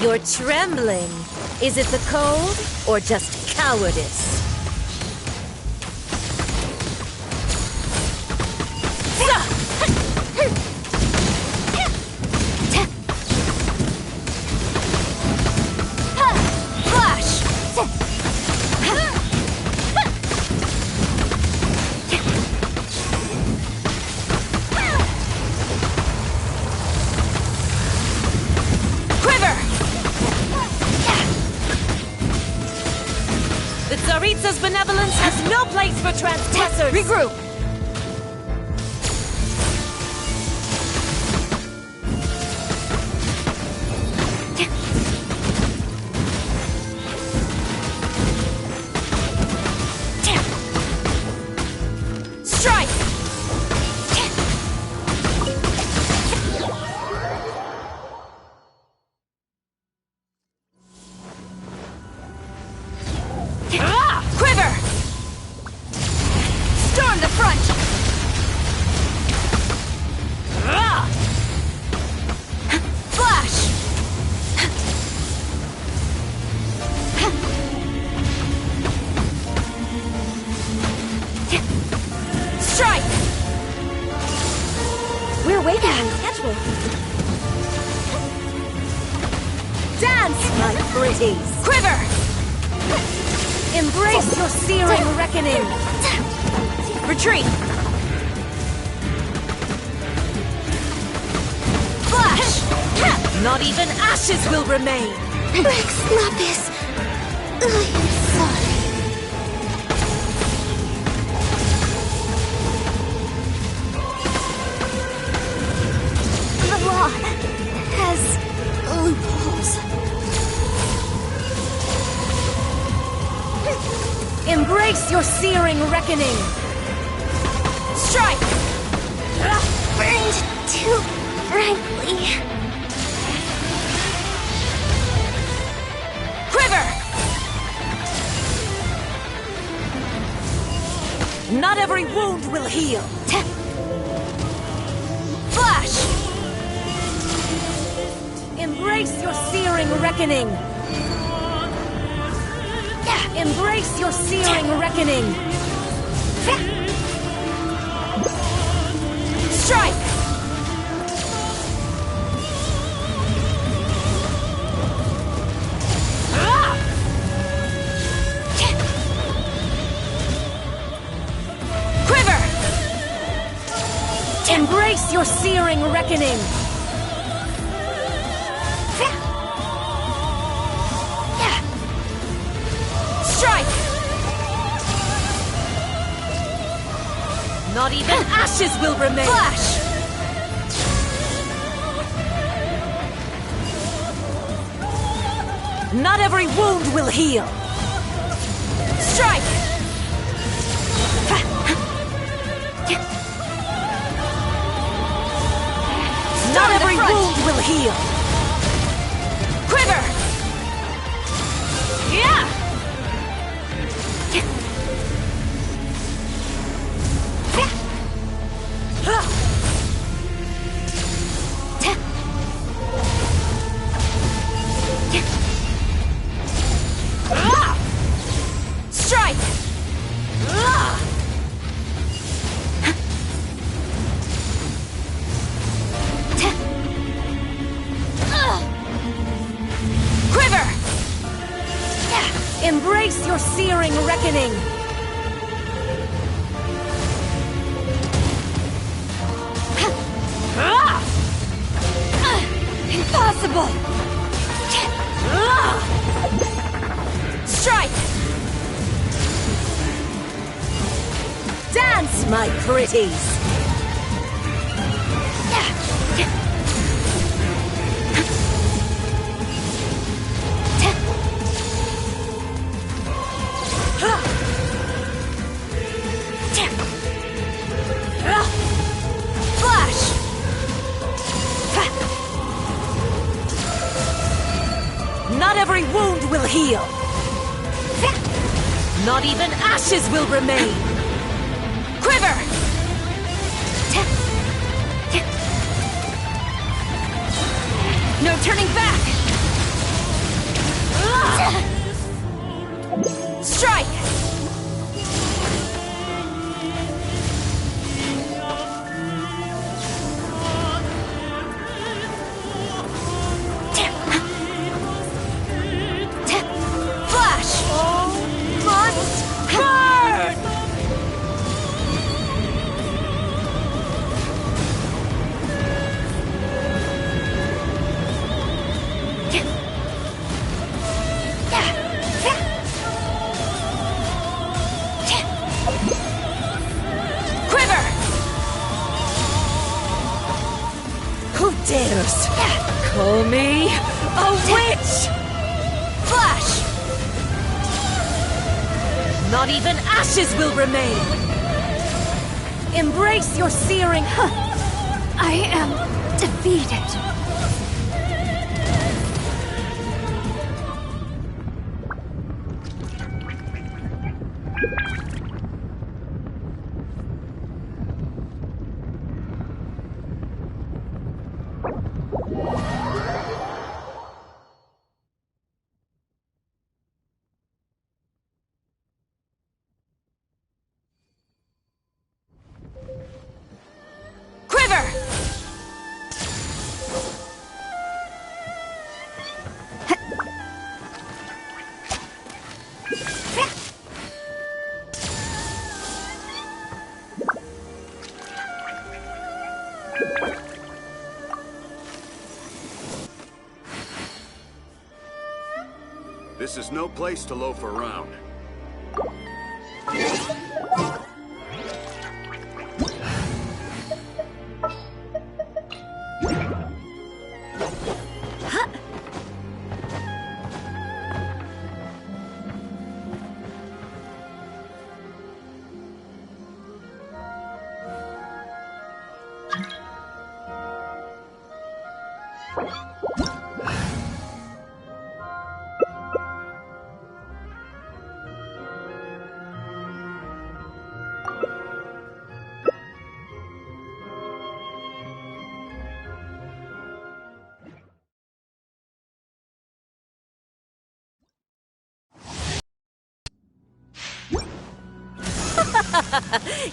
You're trembling. Is it the cold or just cowardice? Tsaritsa's benevolence has no place for transgressors! Regroup! Strike! Quiver! Storm the front! Flash! Strike! We're way behind schedule. Dance, my pretties! Quiver! Embrace your searing reckoning! Retreat! Flash! Not even ashes will remain! Rex Lapis, I am sorry. The law has loopholes. Embrace your searing reckoning! Strike! Burned too brightly. Quiver! Not every wound will heal! Flash! Embrace your searing reckoning! Embrace your searing reckoning! Strike! Quiver! Embrace your searing reckoning! Strike! Not even ashes will remain! Flash! Not every wound will heal! Strike! Not every wound will heal! Quiver! Yeah! Strike! Quiver! Embrace your searing reckoning! Tremble! Strike! Dance, my pretties! Not every wound will heal. Not even ashes will remain. Quiver! No turning back! Strike! Dares call me a witch! Flash! Not even ashes will remain! Embrace your searing... I am defeated. This is no place to loaf around.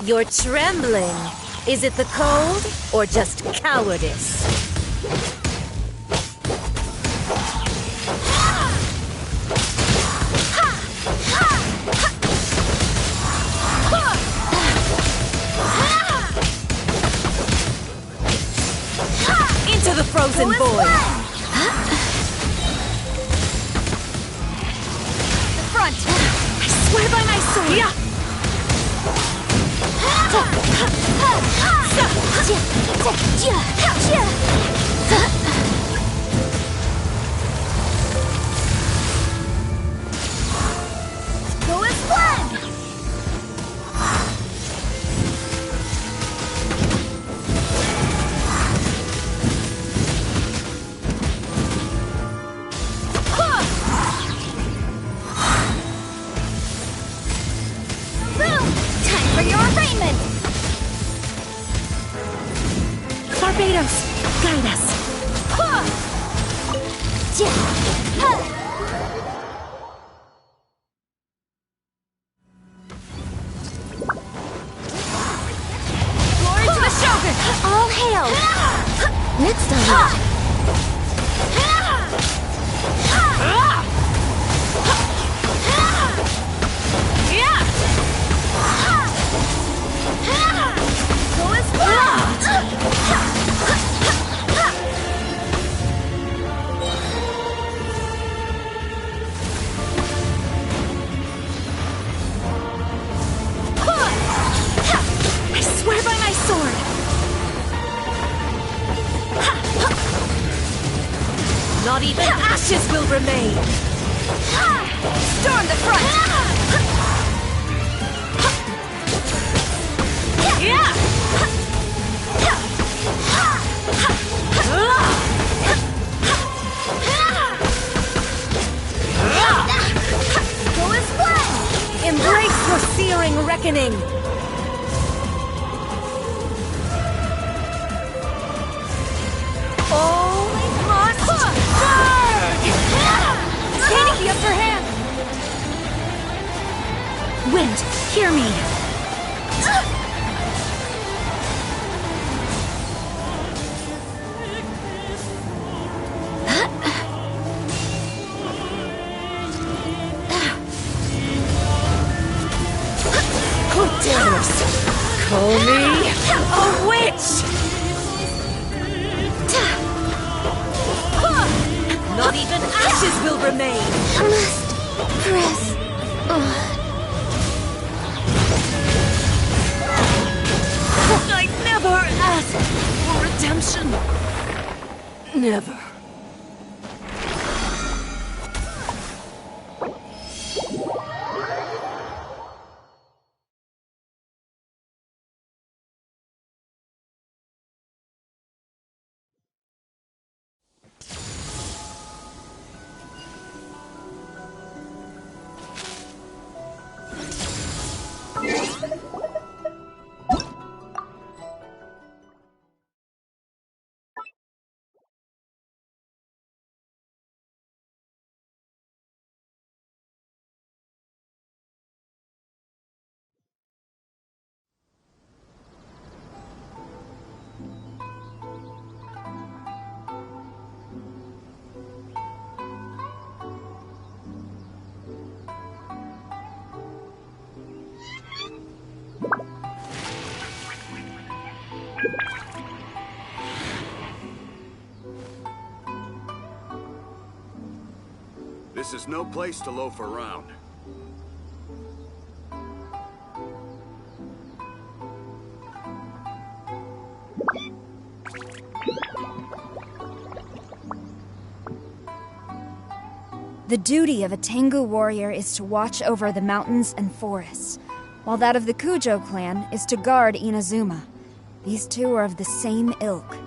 You're trembling. Is it the cold or just cowardice? Into the frozen void. The front. I swear by my sword. Yeah. Go as planned. Boom! Time for your arraignment. Barbados, guide us. Glory to the Shogun! All hail! Next time. Go as planned. Not even ashes will remain! Storm the front! Go as one! Embrace your searing reckoning! All must burn! Gaining the upper hand! Wind, hear me! Who dares call me a witch? Not even ashes will remain! I must press on. I never asked for redemption. Never. This is no place to loaf around. The duty of a Tengu warrior is to watch over the mountains and forests, while that of the Kujo clan is to guard Inazuma. These two are of the same ilk.